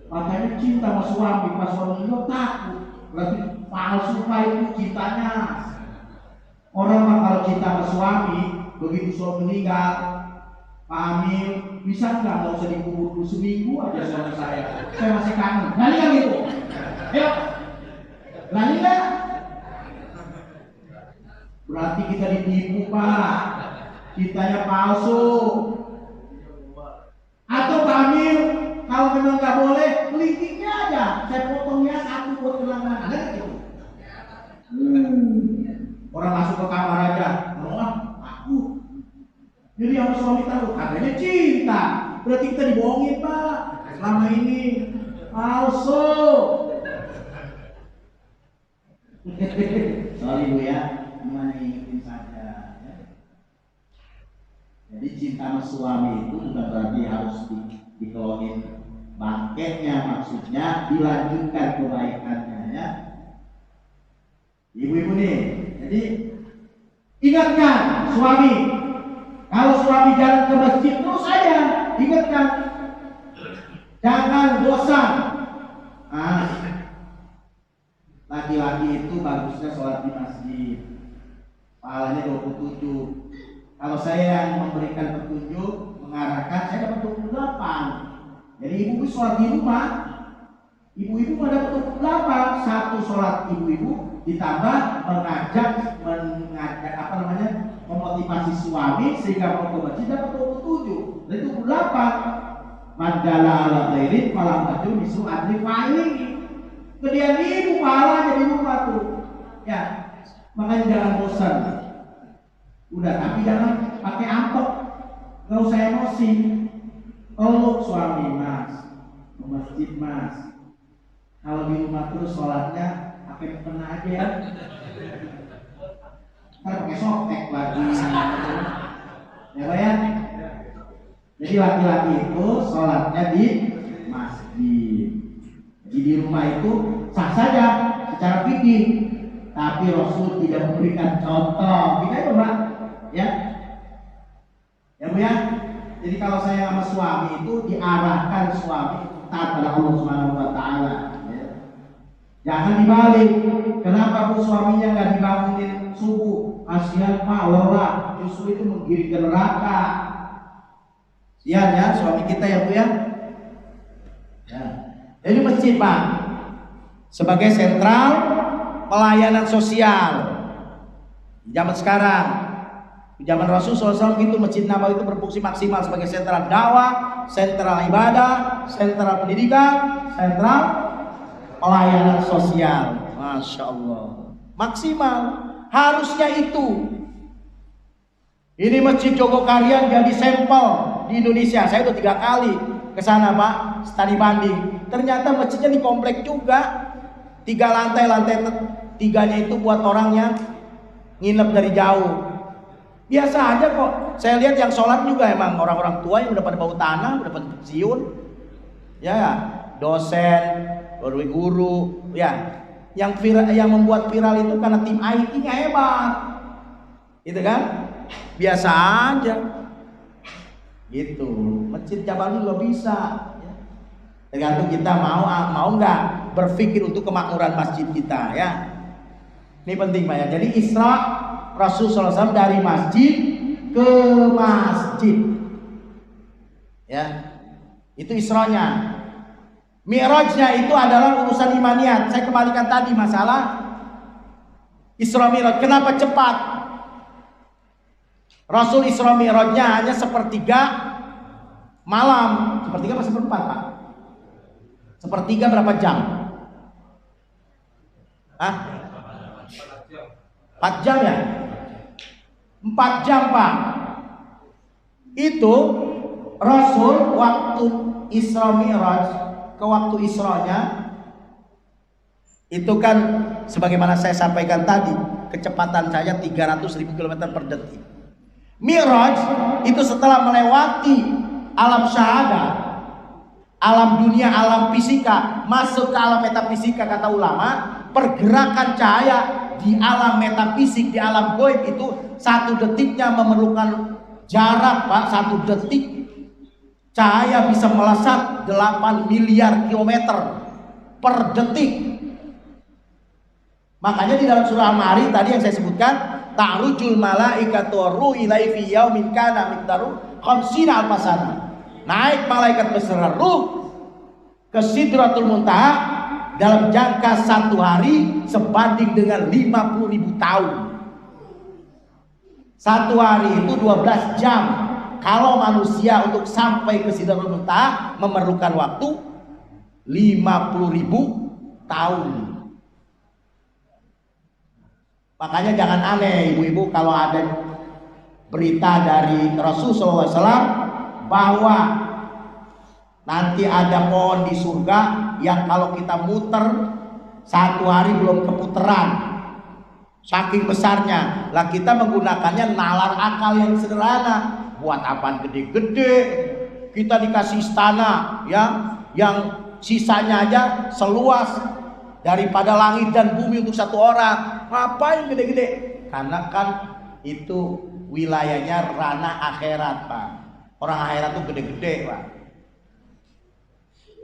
katanya cinta sama suami, pas suami lo takut, berarti palsu Pak itu cintanya. Orang mah kalau cinta sama suami, begitu suami meninggal, Pak Amil, bisa nggak usah dikubur dulu seminggu aja suami saya masih kangen. Berani nggak gitu? Ayo, berani nggak? Berarti kita ditipu Pak, cintanya palsu. Atau Pak Amil, kalau memang nggak boleh, kelingkingnya aja, saya potongnya satu buat kenangan, ada gitu. Orang masuk ke kamar aja, aku. Jadi yang suami tahu, katanya cinta, berarti kita dibohongin Pak. Selama ini palsu. Sorry Bu ya, cuma ingetin saja. Ya. Jadi cinta sama suami itu bukan berarti harus dikelonin bangketnya, maksudnya dilanjutkan kebaikannya ya. Ibu-ibu nih, jadi ingatkan suami, kalau suami jalan ke masjid terus aja, ingatkan, jangan bosan. Laki-laki itu bagusnya sholat di masjid. pahalanya 27. Kalau saya yang memberikan petunjuk, mengarahkan, saya dapat 28. Jadi ibu-ibu sholat di rumah, ibu-ibu pada 28. Satu sholat ibu-ibu ditambah mengajak memotivasi suami sehingga mau ke masjid dapat 27. Jadi 28. Madala ala khairin malam ajur misu adri fa'ili. Kemudian ibu pahala jadi rumah tuh. Ya, makanya jangan bosan. Udah, tapi jangan pakai amplop, nggak usah emosi. Peluk suami mas, ke masjid mas. Kalau di rumah terus sholatnya pakai mukena aja ya. Ntar pakai softtek lagi. Ya Pak ya. Jadi laki-laki itu sholatnya di masjid. Jadi di rumah itu sah saja secara fikih, tapi Rasul tidak memberikan contoh. Kita itu Pak. Ya Bu ya. Jadi kalau saya sama suami itu diarahkan suami taat pada Allah Subhanahu wa taala, ya. Jangan dibalik. Kenapa Bu suaminya nggak dibangunin subuh? Kasihan Pak, lelah. Justru itu menggiring ke neraka. Sian ya suami kita ya Bu ya. Ya. Jadi masjid Pak sebagai sentral pelayanan sosial zaman sekarang. Zaman Rasulullah SAW itu Masjid Nabawi itu berfungsi maksimal sebagai sentral dakwah, sentral ibadah, sentral pendidikan, sentral pelayanan sosial. Masya Allah, maksimal. Harusnya itu. Ini Masjid Jogokarian jadi sampel di Indonesia. Saya udah 3 kali ke sana Pak, studi banding. Ternyata masjidnya di komplek juga. 3 lantai, lantai 3-nya itu buat orang yang nginep dari jauh. Biasa aja kok. Saya lihat yang sholat juga emang orang-orang tua yang udah pada bau tanah, udah pada pensiun. Ya, dosen, guru, ya. Yang membuat viral itu karena tim IT-nya hebat. Gitu kan? Biasa aja. Gitu. Masjid Jabal juga bisa. Ya. Tergantung kita mau nggak berpikir untuk kemakmuran masjid kita ya. Ini penting Pak ya. Jadi Isra Rasulullah SAW dari masjid ke masjid, ya, itu Isra'nya. Mi'rajnya itu adalah urusan imaniat. Saya kembalikan tadi masalah Isra Mi'raj. Kenapa cepat? Rasul Isra Mi'rajnya hanya 1/3 malam. 1/3 apa 1/4 Pak? 1/3 berapa jam? Hah? 4 jam ya? 4 jam Pak. Itu Rasul waktu Isra Mi'raj ke waktu Isra'nya itu kan sebagaimana saya sampaikan tadi, kecepatan saya 300.000 km per detik. Mi'raj itu setelah melewati alam syahadah, alam dunia, alam fisika, masuk ke alam metafisika. Kata ulama, pergerakan cahaya di alam metafisik, di alam gaib itu 1 detiknya memerlukan jarak Pak. 1 detik cahaya bisa melesat 8 miliar kilometer per detik. Makanya di dalam surah Al-Ma'arij tadi yang saya sebutkan, ta'rujul malaikatu ruh ilai fi yaumin kana miqdaru 50 alfasana. Naik malaikat beserta ruh ke Sidratul Muntaha dalam jangka 1 hari sebanding dengan 50.000 tahun. 1 hari itu 12 jam. Kalau manusia untuk sampai ke Sidratul Muntaha memerlukan waktu 50.000 tahun. Makanya jangan aneh ibu-ibu kalau ada berita dari Rasulullah SAW bahwa nanti ada pohon di surga yang kalau kita muter 1 hari belum keputeran, saking besarnya. Lah kita menggunakannya nalar akal yang sederhana. Buat apaan gede-gede? Kita dikasih istana ya, yang sisanya aja seluas daripada langit dan bumi untuk 1 orang. Ngapain gede-gede? Karena kan itu wilayahnya ranah akhirat Pak. Orang akhirat tuh gede-gede Pak.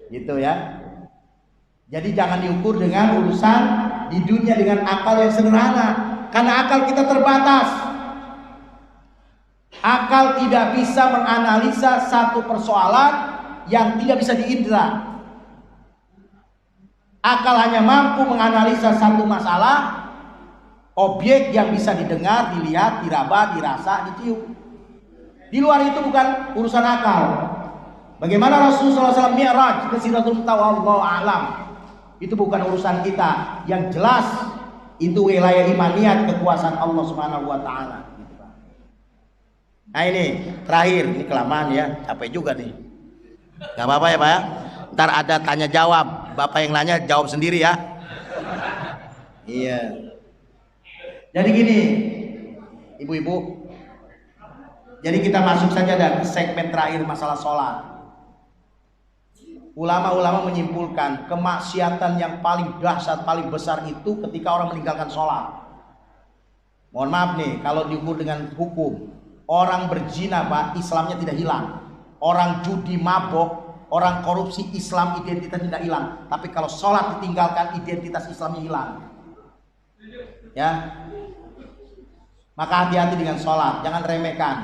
Gitu ya. Jadi jangan diukur dengan urusan di dunia dengan akal yang sederhana. karena akal kita terbatas. Akal tidak bisa menganalisa satu persoalan yang tidak bisa diindra. Akal hanya mampu menganalisa satu masalah, objek yang bisa didengar, dilihat, diraba, dirasa, dicium. Di luar itu bukan urusan akal. Bagaimana Rasulullah SAW Mi'raj ke Sidratul Muntaha, wallahu a'lam. Itu bukan urusan kita. Yang jelas itu wilayah imaniyat, kekuasaan Allah Subhanahu wa taala. Nah ini terakhir, ini kelamaan ya, capek juga nih. Gak apa-apa ya Pak ya. Ntar ada tanya jawab, Bapak yang nanya jawab sendiri ya. Iya. Jadi gini, ibu-ibu. Jadi kita masuk saja dan segmen terakhir masalah sholat. Ulama-ulama menyimpulkan kemaksiatan yang paling dahsyat, paling besar itu ketika orang meninggalkan sholat. Mohon maaf nih, kalau diukur dengan hukum. Orang berzina Pak, Islamnya tidak hilang. Orang judi mabok, orang korupsi, Islam identitas tidak hilang. Tapi kalau sholat ditinggalkan, identitas Islamnya hilang. Ya, maka hati-hati dengan sholat, jangan remehkan.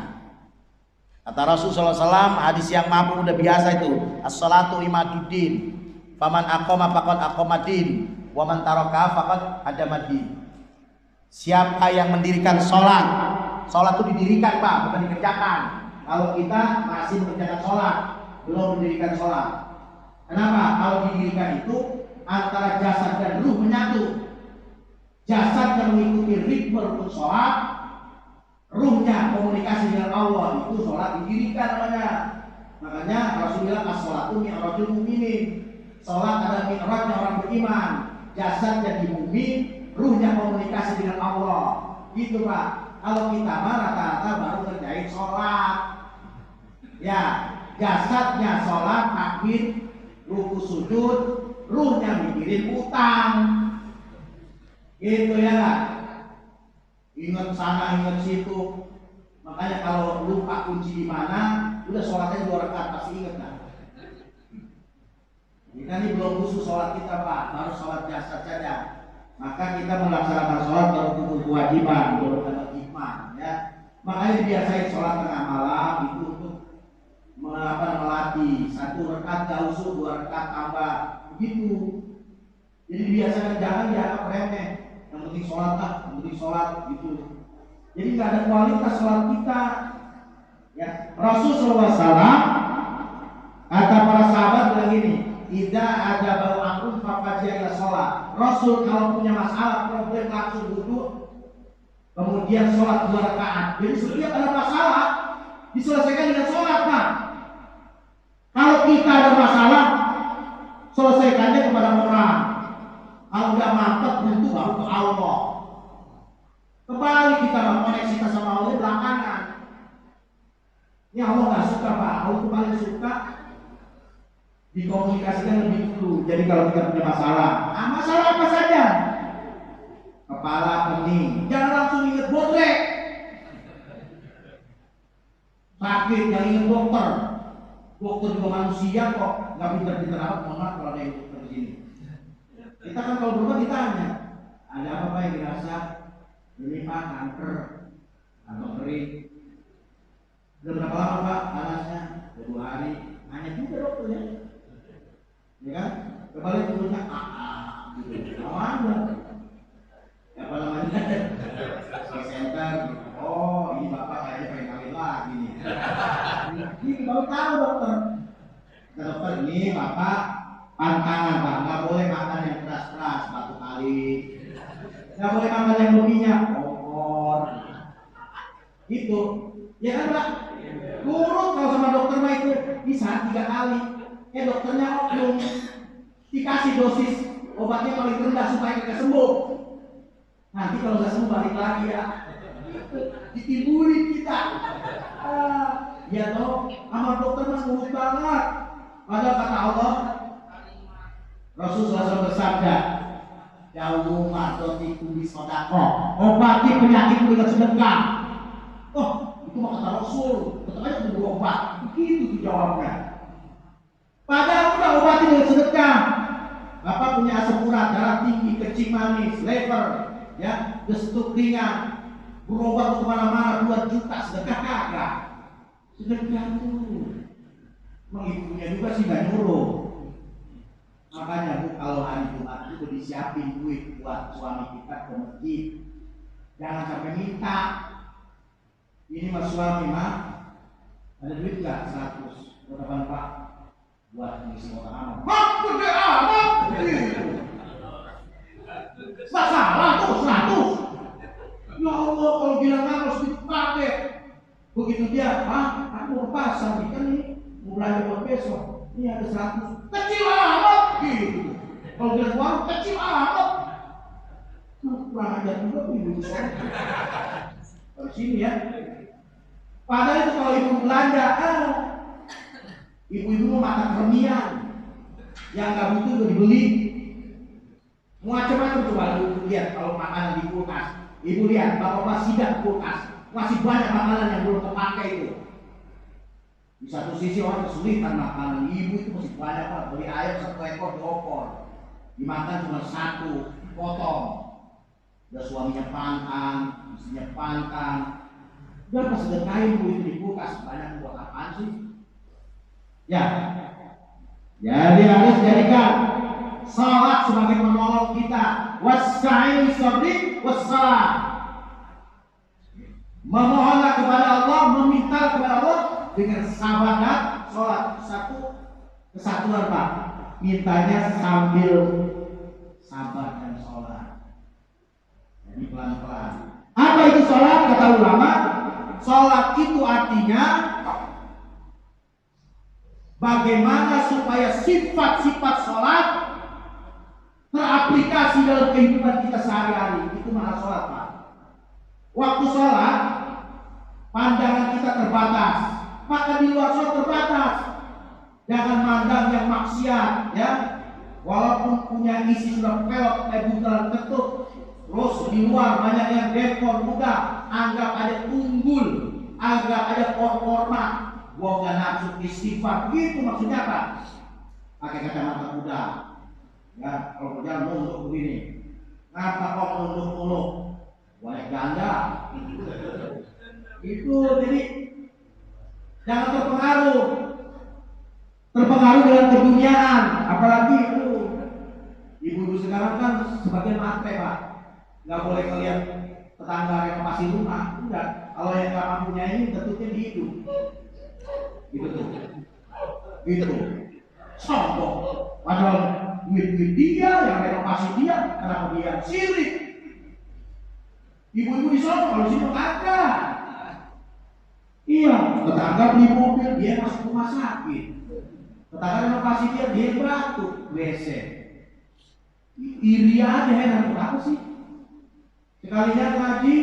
Kata Rasulullah SAW, hadis yang mampu udah biasa itu, as-salatu imaduddin, faman aqoma faqad aqomadin, waman taraka faqad hadamadin. Siapa yang mendirikan sholat, sholat itu didirikan Pak, bukan dikerjakan. Kalau kita masih mengerjakan sholat, belum mendirikan sholat. Kenapa? Kalau didirikan itu antara jasad dan ruh menyatu. Jasad yang mengikuti ritme rukun sholat, ruhnya komunikasi dengan Allah, itu sholat didirikan namanya. Makanya Rasulullah as-sholatu mi'rajul mu'minin. Sholat adalah mi'rajnya orang beriman. Jasad yang di bumi, ruhnya komunikasi dengan Allah. Itu Pak. Kalau kita mah rata-rata baru ngerjain sholat. Ya, jasadnya sholat, takbir, ruku sujud, ruhnya mikirin utang. Gitu ya. Ingat sana, ingat situ. Makanya kalau lupa kunci di mana, udah sholatnya 2 rakaat pasti ingat kan. Ini belum khusus sholat kita Pak, baru sholat jasad saja. Maka kita melaksanakan sholat baru kumpul kewajiban, baru dapat hikmah ya. Makanya biasain sholat tengah malam itu untuk melatih 1 rakaat jauh, 2 rakaat tambah begitu. Jadi biasakan, jangan dianggap remeh. Yang penting sholat yang penting sholat gitu. Jadi nggak ada kualitas sholat kita. Ya, Rasulullah SAW kata para sahabat bilang gini, tidak ada bau ampun fafajiah sholat. Rasul kalau punya masalah, problem langsung duduk, kemudian sholat 2 rakaat. Jadi setiap ada masalah diselesaikan dengan sholat Pak. Kalau kita ada masalah, selesaikannya kepada orang. Kalau nggak mantap, tentu baru ke Allah. Kembali kita koneksitas sama Allah belakangan. Ini Allah nggak suka Pak. Allah itu paling suka dikomunikasikan lebih dulu. Jadi kalau kita punya masalah, masalah apa saja, kepala pening, jangan langsung ingat botrek, sakit jangan ingat dokter. Dokter juga manusia kok, nggak pinter-pinter amat. Mohon maaf kalau ada yang dokter di sini. Kita kan kalau berobat ditanya, ada apa yang dirasa? Ini Pak kanker atau kering. Udah berapa lama Pak panasnya? 2 hari. Hanya juga dokternya. Ya kan? Kembali turunnya gitu. Aman. Apa namanya? Di center. Oh, ini Bapak kayaknya pengen kawin lagi nih. Ini baru tahu dokter. Kata dokter, ini Bapak pantangan Pak, nggak boleh makan yang keras-keras, batu kali. Nggak boleh makan yang berminyak, opor. Gitu. Ya kan Pak? Turun kalau sama dokter mah itu bisa 3 kali. Dokternya oknum, dikasih dosis obatnya paling rendah supaya kita sembuh. Nanti kalau nggak sembuh balik lagi ya, ditimbulin kita. Ya toh, sama dokter mas mulut banget. Padahal kata Allah, Rasulullah SAW bersabda, jauh mardotiku bisodako, obati penyakitku dengan sedekah. Oh, itu mah kata Rasul, katanya itu berobat. Begitu dijawabnya. Padahal udah obati dengan sedekah. Bapak punya asam urat, darah tinggi, kencing manis, lever, ya, gestuk ringan, berobat kemana-mana 2 juta, sedekah kagak? Sedekah tuh. Emang ibunya juga sih gak nyuruh. Makanya Bu, kalau hari Jumat itu disiapin duit buat suami kita ke masjid. Jangan sampai minta. Ini mas suami mah, ada duit gak? 100. Berapa Pak? Buat ngisi orang amal. Hah? Gede amat? Masalah tuh 100. Ya Allah, kalau bilang harus dipakai. Begitu dia, aku mau ke pasar nih, kan ini mau belanja buat besok. Ini ada 100. Kecil amat gitu. Kalau bilang uang kecil amat. Kurang ajar juga ibu saya. Dari sini ya. Padahal itu kalau ibu belanja, ibu-ibu mau makan kermian. Yang nggak butuh juga dibeli. Macam-macam coba lu lihat kalau makanan di kulkas. Ibu lihat, bapak sidak kulkas. Masih banyak makanan yang belum terpakai itu. Di satu sisi orang kesulitan makanan, ibu itu masih banyak Pak. Beli ayam 1 ekor diopor, dimakan cuma 1 potong. Udah suaminya pangkang, istrinya pangkang. Udah pas sedekahin bu itu di kulkas, banyak buat apaan sih? Ya, jadi harus jadikan salat sebagai penolong kita. Wasta'in sabri wassalam. Memohonlah kepada Allah, meminta kepada Allah dengan sabar dan sholat. Satu kesatuan Pak. Mintanya sambil sabar dan sholat. Jadi pelan-pelan. Apa itu sholat? Kata ulama, sholat itu artinya bagaimana supaya sifat-sifat sholat teraplikasi dalam kehidupan kita sehari-hari. Itu makna sholat Pak. Waktu sholat, pandangan kita terbatas, maka di luar sholat terbatas. Jangan mandang yang maksiat, ya. Walaupun punya isi sudah pelok kayak bundaran ketut, terus di luar banyak yang dekor muda, anggap ada unggul, anggap ada korma, gua nggak nafsu istighfar. Gitu maksudnya apa? Pakai kacamata kuda, ya. Kalau berjalan nunduk begini, ngapa kok nunduk-nunduk? Boleh ganda. Itu jadi jangan terpengaruh dengan keduniaan, apalagi itu ibu-ibu sekarang kan sebagian matre Pak, nggak boleh ngeliat tetangga renovasi rumah, enggak. Kalau yang nggak mampunya ini tentunya di hidup, gitu tuh, gitu, sombong. Padahal duit dia yang renovasi dia, kenapa dia sirik? Ibu-ibu di sana kalau sini kagak. Iya, tetangga beli mobil dia masuk rumah sakit. Tetangga renovasi dia batuk WC. Iri aja heran kenapa sih? Sekalinya ngaji,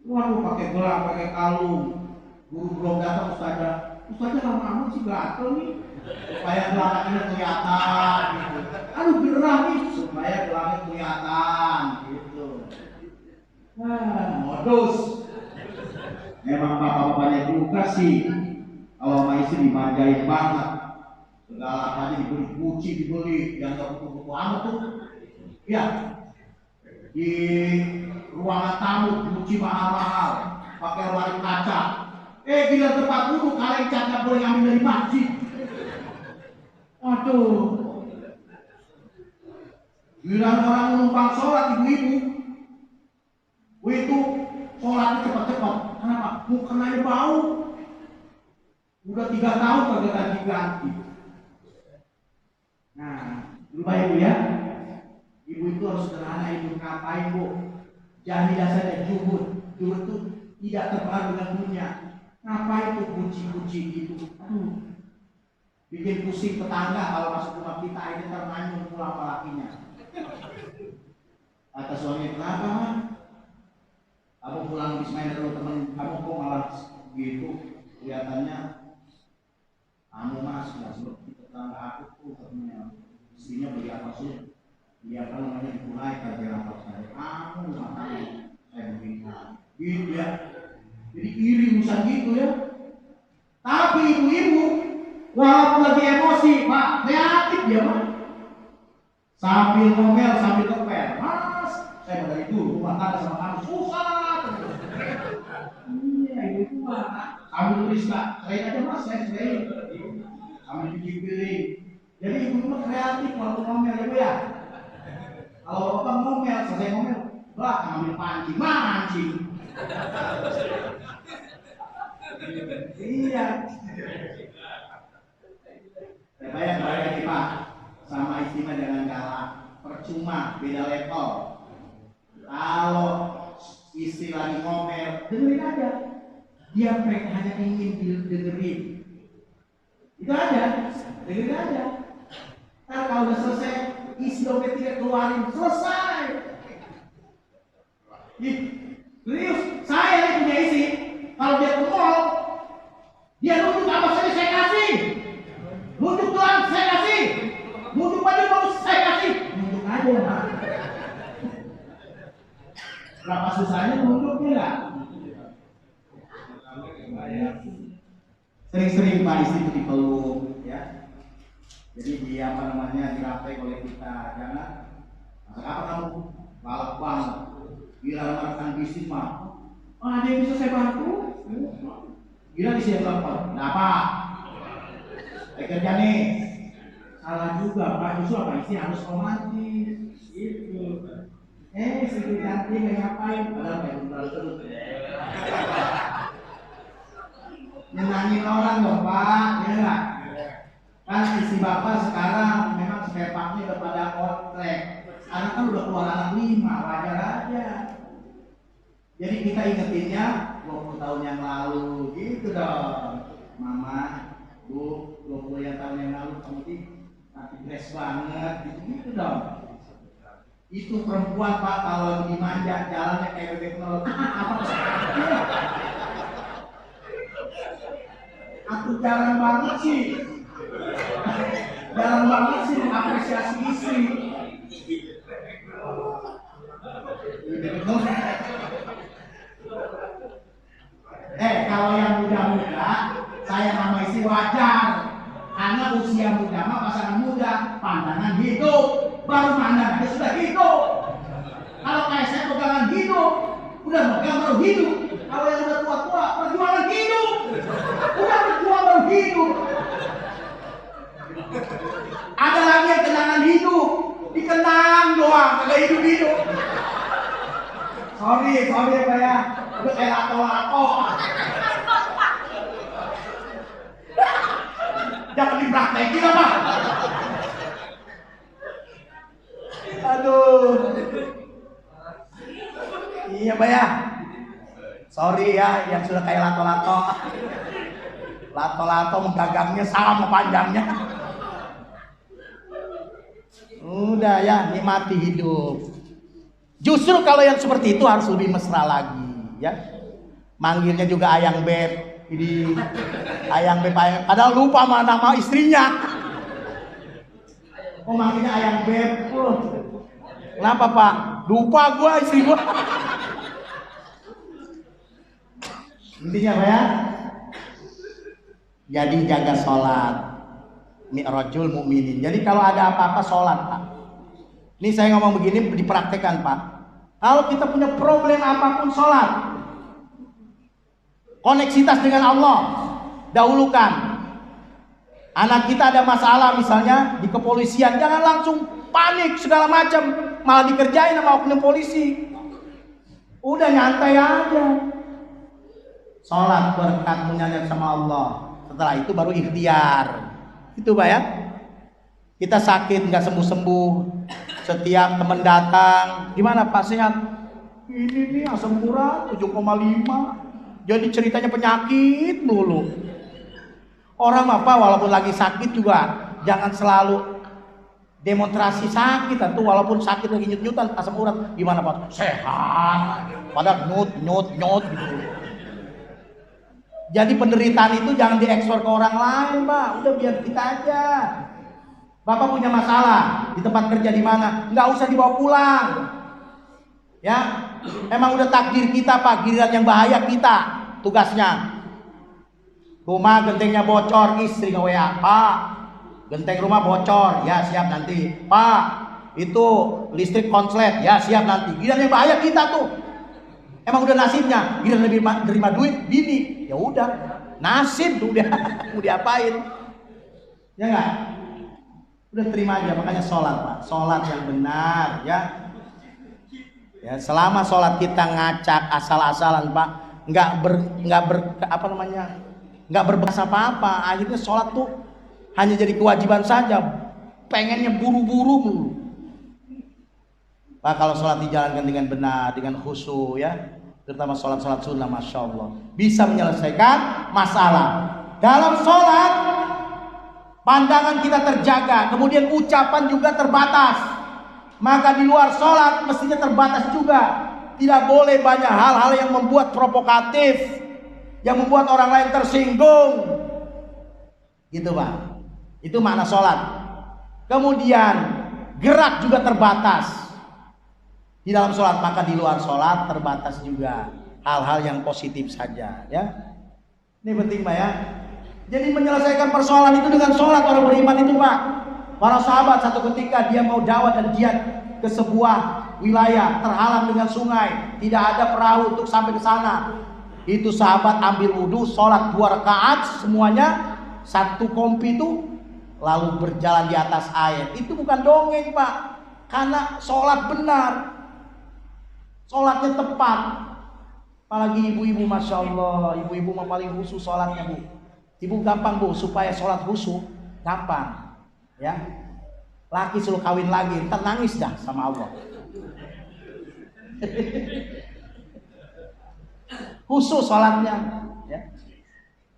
waduh pakai gelang, pakai kalung. Guru belum datang ustazah lama-lama sih gatel nih. Supaya gelangnya kelihatan gitu. Aduh gerah nih supaya gelangnya kelihatan gitu. Modus. Memang bapak-bapaknya juga sih. Kalau sama istri dimanjain banget. Segala apanya dibeli, Gucci dibeli, yang gak butuh-butuh amat tuh. Ya. Di ruangan tamu Gucci mahal-mahal, pakai lemari kaca. Gila tempat duduk kaleng cat gak boleh ngambil dari masjid. Aduh. Gila orang numpang sholat ibu-ibu. Itu sholatnya cepat-cepat. Kenapa? Mukanya bau. Udah 3 tahun kagak ganti-ganti. Nah, lupa ibu ya. Ibu itu harus sederhana, ibu ngapain Bu? Jahilah saja juhud. Juhud itu tidak terpengaruh dengan dunia. Ngapain tuh kunci-kunci gitu? Bikin pusing tetangga kalau masuk rumah kita ini termanyun pulang lakinya. Kata suami, kenapa Man? Kamu pulang habis main dulu temen kamu kok malah gitu kelihatannya kamu Mas nggak seperti tetangga aku tuh katanya istrinya beli apa sih dia apa namanya dikulai kerja apa saya kamu makanya saya begini gitu ya. Jadi iri urusan gitu ya. Tapi ibu-ibu walaupun lagi emosi Pak kreatif dia Pak, sambil ngomel sambil kepel Mas Saya dari dulu rumah tangga sama kamu susah. Iya, ibu mah. Kamu tulis Pak, serain aja Mas, saya serain. Kamu cuci piring. Jadi ibu mah kreatif kalau ngomel ya Bu ya. Kalau bapak ngomel, selesai ngomel, Pak ngambil pancing, mancing. Iya. Ya bayang nih Pak, sama istri mah jangan kalah. Percuma, beda level. Kalau istri lagi ngomel, dengerin aja. Dia mereka hanya ingin dengerin. Itu aja, dengerin aja. Ntar kalau udah selesai, isi dompet tidak keluarin, selesai. Serius, saya yang punya isi. Kalau dia ke mall, dia nunjuk apa saja saya kasih. Nunjuk tulang saya kasih. Nunjuk baju bagus saya kasih. Nunjuk aja Pak. Berapa susahnya nunjuknya lah. Sering-sering Pak istri itu dipeluk ya. Jadi dia dirapek oleh kita. Jangan masak apa kamu? Balap banget. Gila makan bisnis mah. Ada yang bisa saya bantu? Gila di sini berapa? Kenapa? Saya kerja nih. Salah juga Pak. Justru apa istri harus romantis. Gitu. Istri cantik kayak ngapain? Padahal kayak bener terus. Nyenangin orang dong Pak, ya enggak? Kan istri Bapak sekarang memang spare partnya udah pada outlek. Sekarang kan udah keluar anak 5, wajar aja. Jadi kita ingetinnya 20 tahun yang lalu, gitu dong. Mama, Bu, 20 tahun yang lalu kamu nanti dress banget, gitu dong. Itu perempuan Pak kalau dimanja jalannya kayak bebek melot. Aku jarang banget sih. Jarang banget sih mengapresiasi istri. Kalau yang muda-muda, saya nama istri wajar. Karena usia muda mah pasangan muda, pandangan hidup. Baru pandangan dia sudah hidup. Kalau kayak saya pegangan hidup, udah megang baru hidup. Kalau yang udah tua-tua, perjuangan hidup. Udah berjuang baru hidup. Ada lagi yang kenangan hidup, dikenang doang, kagak hidup-hidup. Sorry apa ya, udah kayak lato-lato. Jangan dipraktekin apa? Aduh. Iya Pak ya. Sorry ya yang sudah kayak lato-lato. Lato-lato menggagangnya sama panjangnya. Udah ya, nikmati hidup. Justru kalau yang seperti itu harus lebih mesra lagi ya. Manggilnya juga ayang beb. Ini ayang beb, padahal lupa sama nama istrinya. Oh manggilnya ayang beb. Kenapa Pak? Lupa gua istri gua. Intinya apa ya? Jadi jaga sholat. Mi'rajul mu'minin. Jadi kalau ada apa-apa sholat Pak. Ini saya ngomong begini dipraktekkan Pak. Kalau kita punya problem apapun sholat. Koneksitas dengan Allah. Dahulukan. Anak kita ada masalah misalnya di kepolisian. Jangan langsung panik segala macam. Malah dikerjain sama oknum polisi. Udah nyantai aja. Sholat berkat munajat sama Allah. Setelah itu baru ikhtiar. Itu Pak ya. Kita sakit nggak sembuh-sembuh. Setiap teman datang, gimana Pak sehat? Ini nih asam urat 7,5. Jadi ceritanya penyakit mulu. Orang apa walaupun lagi sakit juga jangan selalu demonstrasi sakit atau walaupun sakit lagi nyut-nyutan asam urat. Gimana Pak? Sehat. Padahal nyut gitu. Jadi penderitaan itu jangan diekspor ke orang lain, Pak. Udah biar kita aja. Bapak punya masalah di tempat kerja di mana? Nggak usah dibawa pulang. Ya, emang udah takdir kita, Pak. Giliran yang bahaya kita tugasnya. Rumah gentengnya bocor, istri nge-WA, Pak. Genteng rumah bocor, ya siap nanti. Pak, itu listrik konslet, ya siap nanti. Giliran yang bahaya kita tuh. Emang udah nasibnya, giliran lebih terima duit, bini. Ya udah, nasib tuh udah mau diapain? Ya enggak? Udah terima aja, makanya sholat Pak. Sholat yang benar ya. Ya, selama sholat kita ngacak asal-asalan Pak, nggak berbahasa apa-apa, akhirnya sholat tuh hanya jadi kewajiban saja, pengennya buru-buru mulu. Pak, kalau sholat dijalankan dengan benar, dengan khusyuk ya, terutama sholat-sholat sunnah, masya Allah, bisa menyelesaikan masalah. Dalam sholat, pandangan kita terjaga, kemudian ucapan juga terbatas. Maka di luar sholat mestinya terbatas juga. Tidak boleh banyak hal-hal yang membuat provokatif, yang membuat orang lain tersinggung. Gitu Pak. Itu makna sholat. Kemudian gerak juga terbatas di dalam sholat, maka di luar sholat terbatas juga hal-hal yang positif saja ya. Ini penting Pak ya. Jadi menyelesaikan persoalan itu dengan sholat orang beriman itu Pak. Para sahabat satu ketika dia mau dakwah dan jihad ke sebuah wilayah terhalang dengan sungai, tidak ada perahu untuk sampai ke sana. Itu sahabat ambil wudhu, sholat 2 rakaat semuanya, satu kompi itu, lalu berjalan di atas air. Itu bukan dongeng Pak, karena sholat benar, sholatnya tepat. Apalagi ibu-ibu, masya Allah, ibu-ibu mah paling khusus sholatnya Bu. Ibu gampang Bu, supaya sholat khusyuk gampang. Ya, laki suruh kawin lagi, ntar nangis dah sama Allah. Khusus sholatnya ya.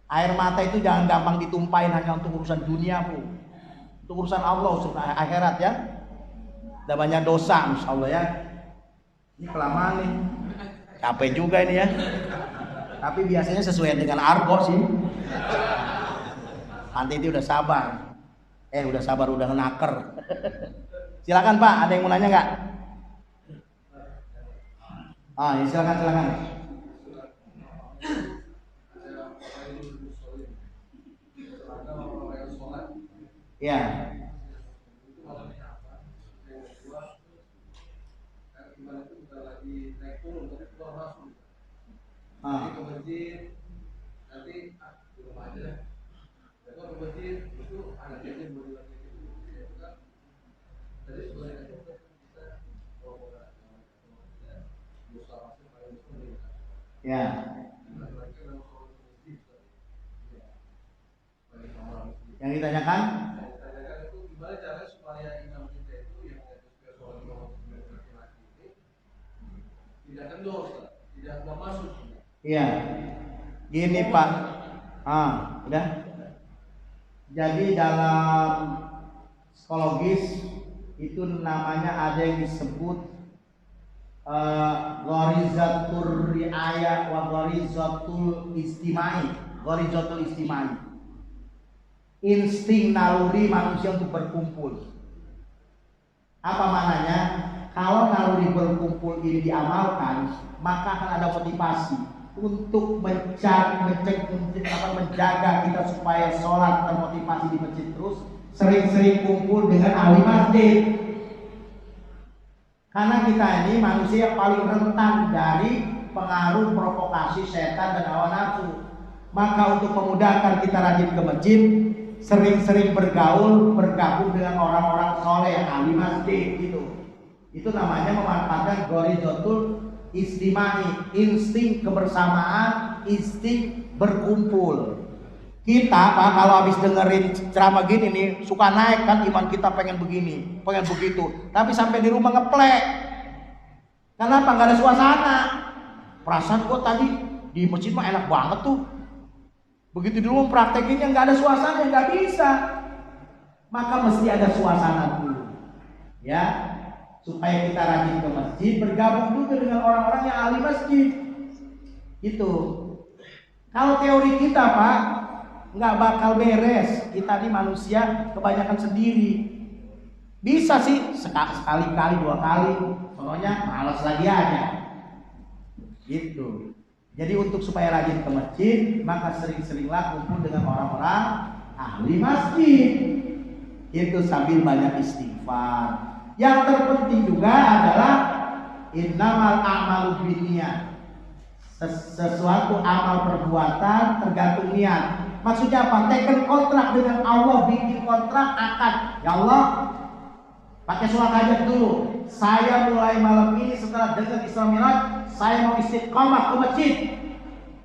Air mata itu jangan gampang ditumpahin hanya untuk urusan dunia Bu, untuk urusan Allah, urusan akhirat ya. Ada banyak dosa insya Allah ya. Ini kelamaan nih, capek juga ini ya. Tapi biasanya sesuai dengan argo sih. Nanti itu udah sabar. Udah sabar, udah ngenaker. Silakan Pak, ada yang mau nanya nggak? Ya silakan. Ya. Ya. Yang ditanyakan? Itu gimana cara supaya imam kita itu yang tidak kendor, tidak masuk. Iya. Gini Pak. Udah. Jadi dalam psikologis itu namanya ada yang disebut gharizatur riayah wa gharizatul istimai. Gharizatul istimai, insting naluri manusia untuk berkumpul. Apa maknanya? Kalau naluri berkumpul ini diamalkan, maka akan ada motivasi untuk menjaga kita supaya sholat termotivasi di masjid terus, sering-sering kumpul dengan ahli masjid. Karena kita ini manusia yang paling rentan dari pengaruh provokasi setan dan hawa nafsu. Maka untuk memudahkan kita rajin ke masjid, sering-sering bergabung dengan orang-orang soleh yang ahli masjid gitu. Itu namanya memanfaatkan gharizatul istimai, insting kebersamaan, insting berkumpul. Kita Pak kalau habis dengerin ceramah gini nih suka naik kan, iman kita pengen begini, pengen begitu. Tapi sampai di rumah ngeplek. Kenapa? Nggak ada suasana. Perasaan gua tadi di masjid mah enak banget tuh. Begitu di rumah praktekinnya nggak ada suasana, nggak bisa. Maka mesti ada suasana dulu, ya, supaya kita rajin ke masjid, bergabung juga dengan orang-orang yang ahli masjid. Itu. Kalau teori kita Pak nggak bakal beres. Kita ini manusia kebanyakan sendiri. Bisa sih sekali-kali 2 kali, soalnya malas lagi aja. Gitu. Jadi untuk supaya rajin ke masjid, maka sering-seringlah kumpul dengan orang-orang ahli masjid. Itu sambil banyak istighfar, Yang terpenting juga adalah innamal a'malu binniyat. Sesuatu amal perbuatan tergantung niat. Maksudnya apa? Taken kontrak dengan Allah, bikin kontrak akad. Ya Allah, pakai surat hajat dulu. Saya mulai malam ini setelah dengar Isra Mi'raj, saya mau istiqomah ke masjid.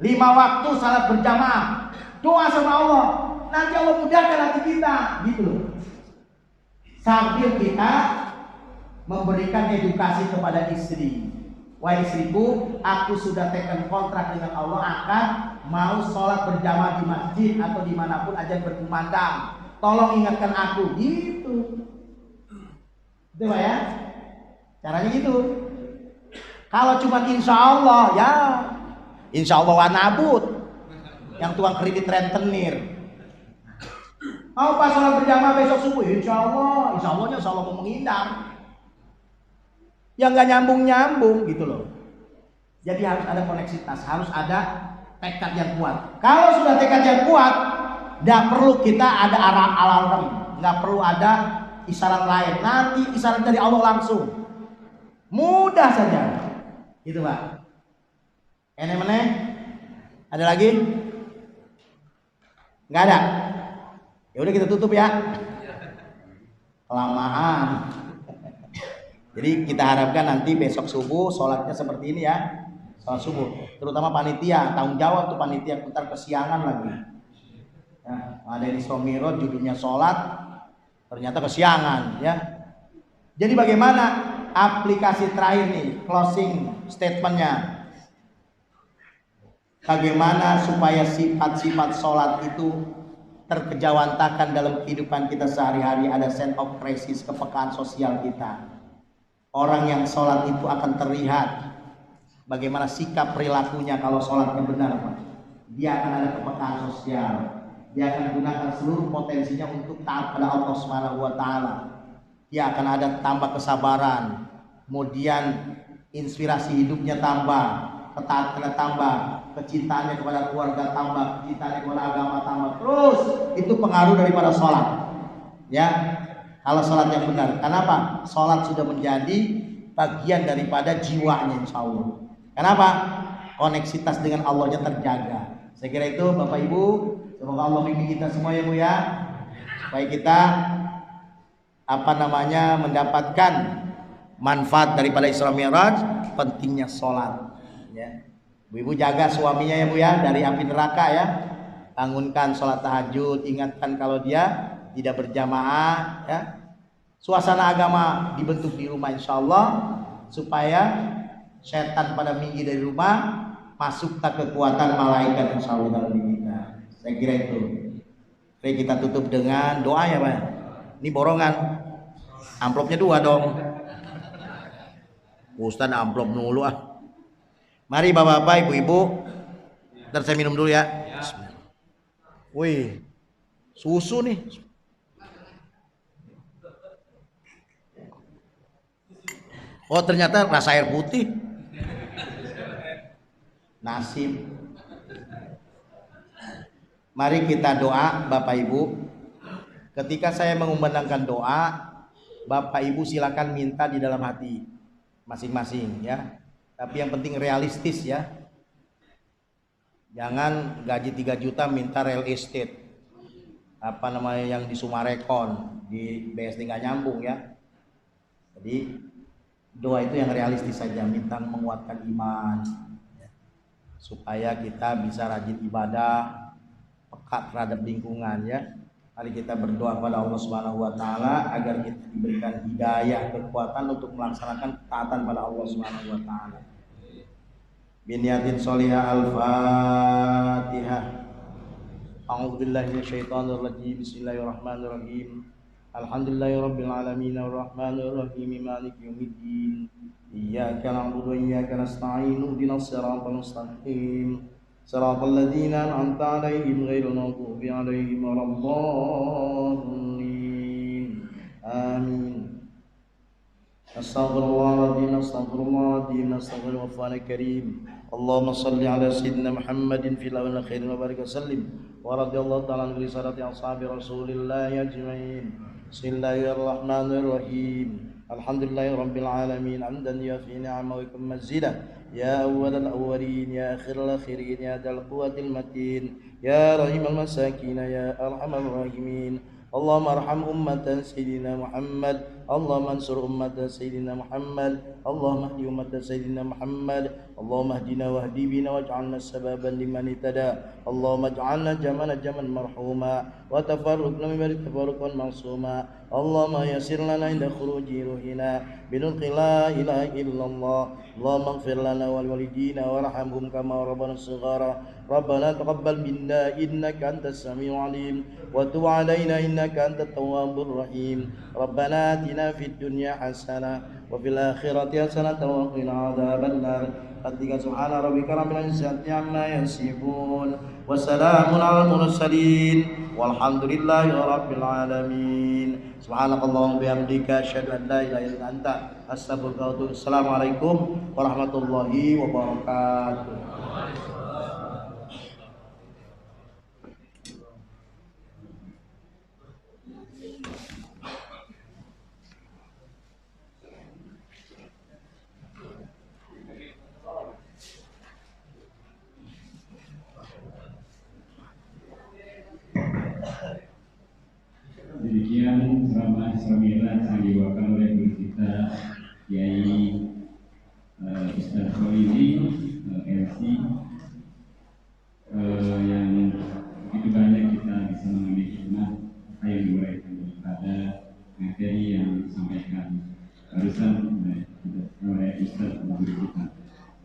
5 waktu salat berjamaah. Doa sama Allah. Nanti Allah mudahkan hati kita, gitu loh. Sambil kita memberikan edukasi kepada istri. Wahai istriku, aku sudah tekan kontrak dengan Allah akan mau sholat berjamaah di masjid atau dimanapun azan berkumandang. Tolong ingatkan aku, gitu. Itu Pak ya? Caranya gitu. Kalau cuma insya Allah, ya insya Allah wanabut. Yang tukang kredit rentenir. Oh pas sholat berjamaah besok subuh, insya Allahnya insya Allah mau menghindar. Yang nggak nyambung gitu loh. Jadi harus ada koneksitas, harus ada tekad yang kuat. Kalau sudah tekad yang kuat, nggak perlu kita ada alarm, nggak perlu ada isyarat lain. Nanti isyarat dari Allah langsung, mudah saja. Gitu Pak. Ene-mene? Ada lagi? Nggak ada. Ya udah kita tutup ya. Kelamaan. Jadi kita harapkan nanti besok subuh sholatnya seperti ini ya, sholat subuh. Terutama panitia, tanggung jawab tuh panitia, bentar kesiangan lagi. Ya, ada di Isra Mi'raj judulnya sholat, ternyata kesiangan ya. Jadi bagaimana aplikasi terakhir nih, closing statementnya? Bagaimana supaya sifat-sifat sholat itu terkejawantakan dalam kehidupan kita sehari-hari, ada sense of crisis, kepekaan sosial kita. Orang yang sholat itu akan terlihat bagaimana sikap perilakunya kalau sholatnya benar Pak. Dia akan ada kepekaan sosial. Dia akan gunakan seluruh potensinya untuk taat pada Allah Subhanahu wa taala. Dia akan ada tambah kesabaran. Kemudian inspirasi hidupnya tambah, ketaatannya tambah, kecintaannya kepada keluarga tambah, kecintaannya kepada agama tambah. Terus itu pengaruh daripada sholat. Ya. Kalau sholat yang benar, kenapa? Sholat sudah menjadi bagian daripada jiwanya insya Allah. Kenapa? Koneksitas dengan Allahnya terjaga. Saya kira itu Bapak Ibu, semoga Allah membimbing kita semua ya Bu ya, supaya kita mendapatkan manfaat daripada Isra Mi'raj, pentingnya sholat. Ya. Bu Ibu jaga suaminya ya Bu ya dari api neraka ya, bangunkan sholat tahajud, ingatkan kalau dia tidak berjamaah ya. Suasana agama dibentuk di rumah insyaallah supaya setan pada minggi dari rumah, masuklah kekuatan malaikat insyaallah dalam diri kita. Saya kira itu. Oke, kita tutup dengan doa ya Pak. Ini borongan. Amplopnya 2 dong. Ustaz amplop mulu ah. Mari Bapak-bapak, Ibu-ibu. Ntar saya minum dulu ya. Wih. Susu nih. Oh ternyata rasa air putih. Nasib. Mari kita doa Bapak Ibu. Ketika saya mengumandangkan doa, Bapak Ibu silakan minta di dalam hati masing-masing ya. Tapi yang penting realistis ya. Jangan gaji 3 juta minta real estate. Yang di Sumarekon, di BSD nggak nyambung ya. Jadi doa itu yang realistis saja, minta menguatkan iman ya, supaya kita bisa rajin ibadah, peka terhadap lingkungan ya. Mari kita berdoa kepada Allah Subhanahu wa taala agar kita diberikan hidayah, kekuatan untuk melaksanakan ketaatan pada Allah Subhanahu wa taala. Biniyatin sholihah al-Fatihah. A'udzubillahi minasyaitonir rajim. Bismillahirrahmanirrahim. Alhamdulillahirabbil alamin arrahmanir rahim maliki yaumiddin. Iyyaka na'budu wa iyyaka nasta'in. Ihdinas siratal mustaqim. Siratal ladzina an'amta 'alaihim ghairil maghdubi 'alaihim waladdallin. Amin. Astaghfirullahaladzim, astaghfirullahaladzim, astaghfirullahaladzim karim. Allahumma salli ala sayyidina Muhammadin fil awwal khairin wa barik wa sallim. Wa radiyallahu ta'ala an risalati ashabi Rasulillah ajma'in. Bismillahirrahmanirrahim. الحمد لله رب العالمين حمدا يوفي نعمه ويكمل مزيدا يا أول الأولين يا آخر الآخرين يا ذا القوة المتين يا رحيم المساكين يا أرحم الراحمين اللهم ارحم أمة سيدنا محمد اللهم انصر أمة سيدنا محمد اللهم اهد أمة سيدنا محمد اللهم اهدنا واهد بنا واجعلنا سببا لمن اهتدى اللهم اجعلنا جمعا مرحوما وتفرقنا من بعد تفرقا معصوما اللهم يسر لنا عند خروج روحنا بنطق لا إله إلا الله اللهم اغفر لنا ولوالدينا وارحمهم كما ربنا صغارا ربنا تقبل منا إنك أنت السميع العليم وتب علينا إنك أنت التواب الرحيم ربنا آتنا في الدنيا حسنة وفي الآخرة حسنة وقنا عذاب النار سبحان ربك رب العزة عما يصفون وسلام على المرسلين والحمد لله رب العالمين سبحانك اللهم وبحمدك أشهد أن لا إله إلا أنت أستغفرك وأتوب إليك السلام عليكم ورحمة الله وبركاته. Demikian ceramah Islamiyah yang diwakilkan oleh guru kita Kiai Ustaz Khalili LC yang begitu banyak kita bisa mengambil hikmah apa yang diuraikan pada materi yang disampaikan barusan oleh Ustaz guru kita.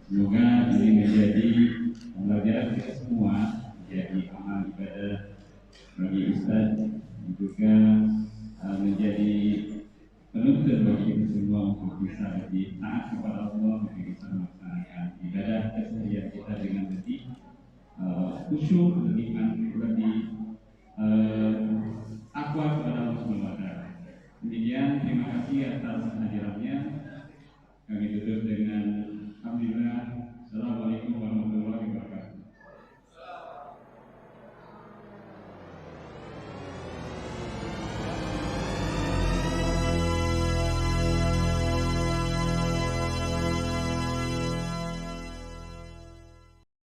Semoga ini menjadi pembelajaran kita semua, menjadi amal ibadah bagi Ustaz, juga menjadi penuntun bagi kita semua untuk bisa lebih taat kepada Allah, untuk bisa melaksanakan ibadah keseharian kita dengan lebih khusyuk, lebih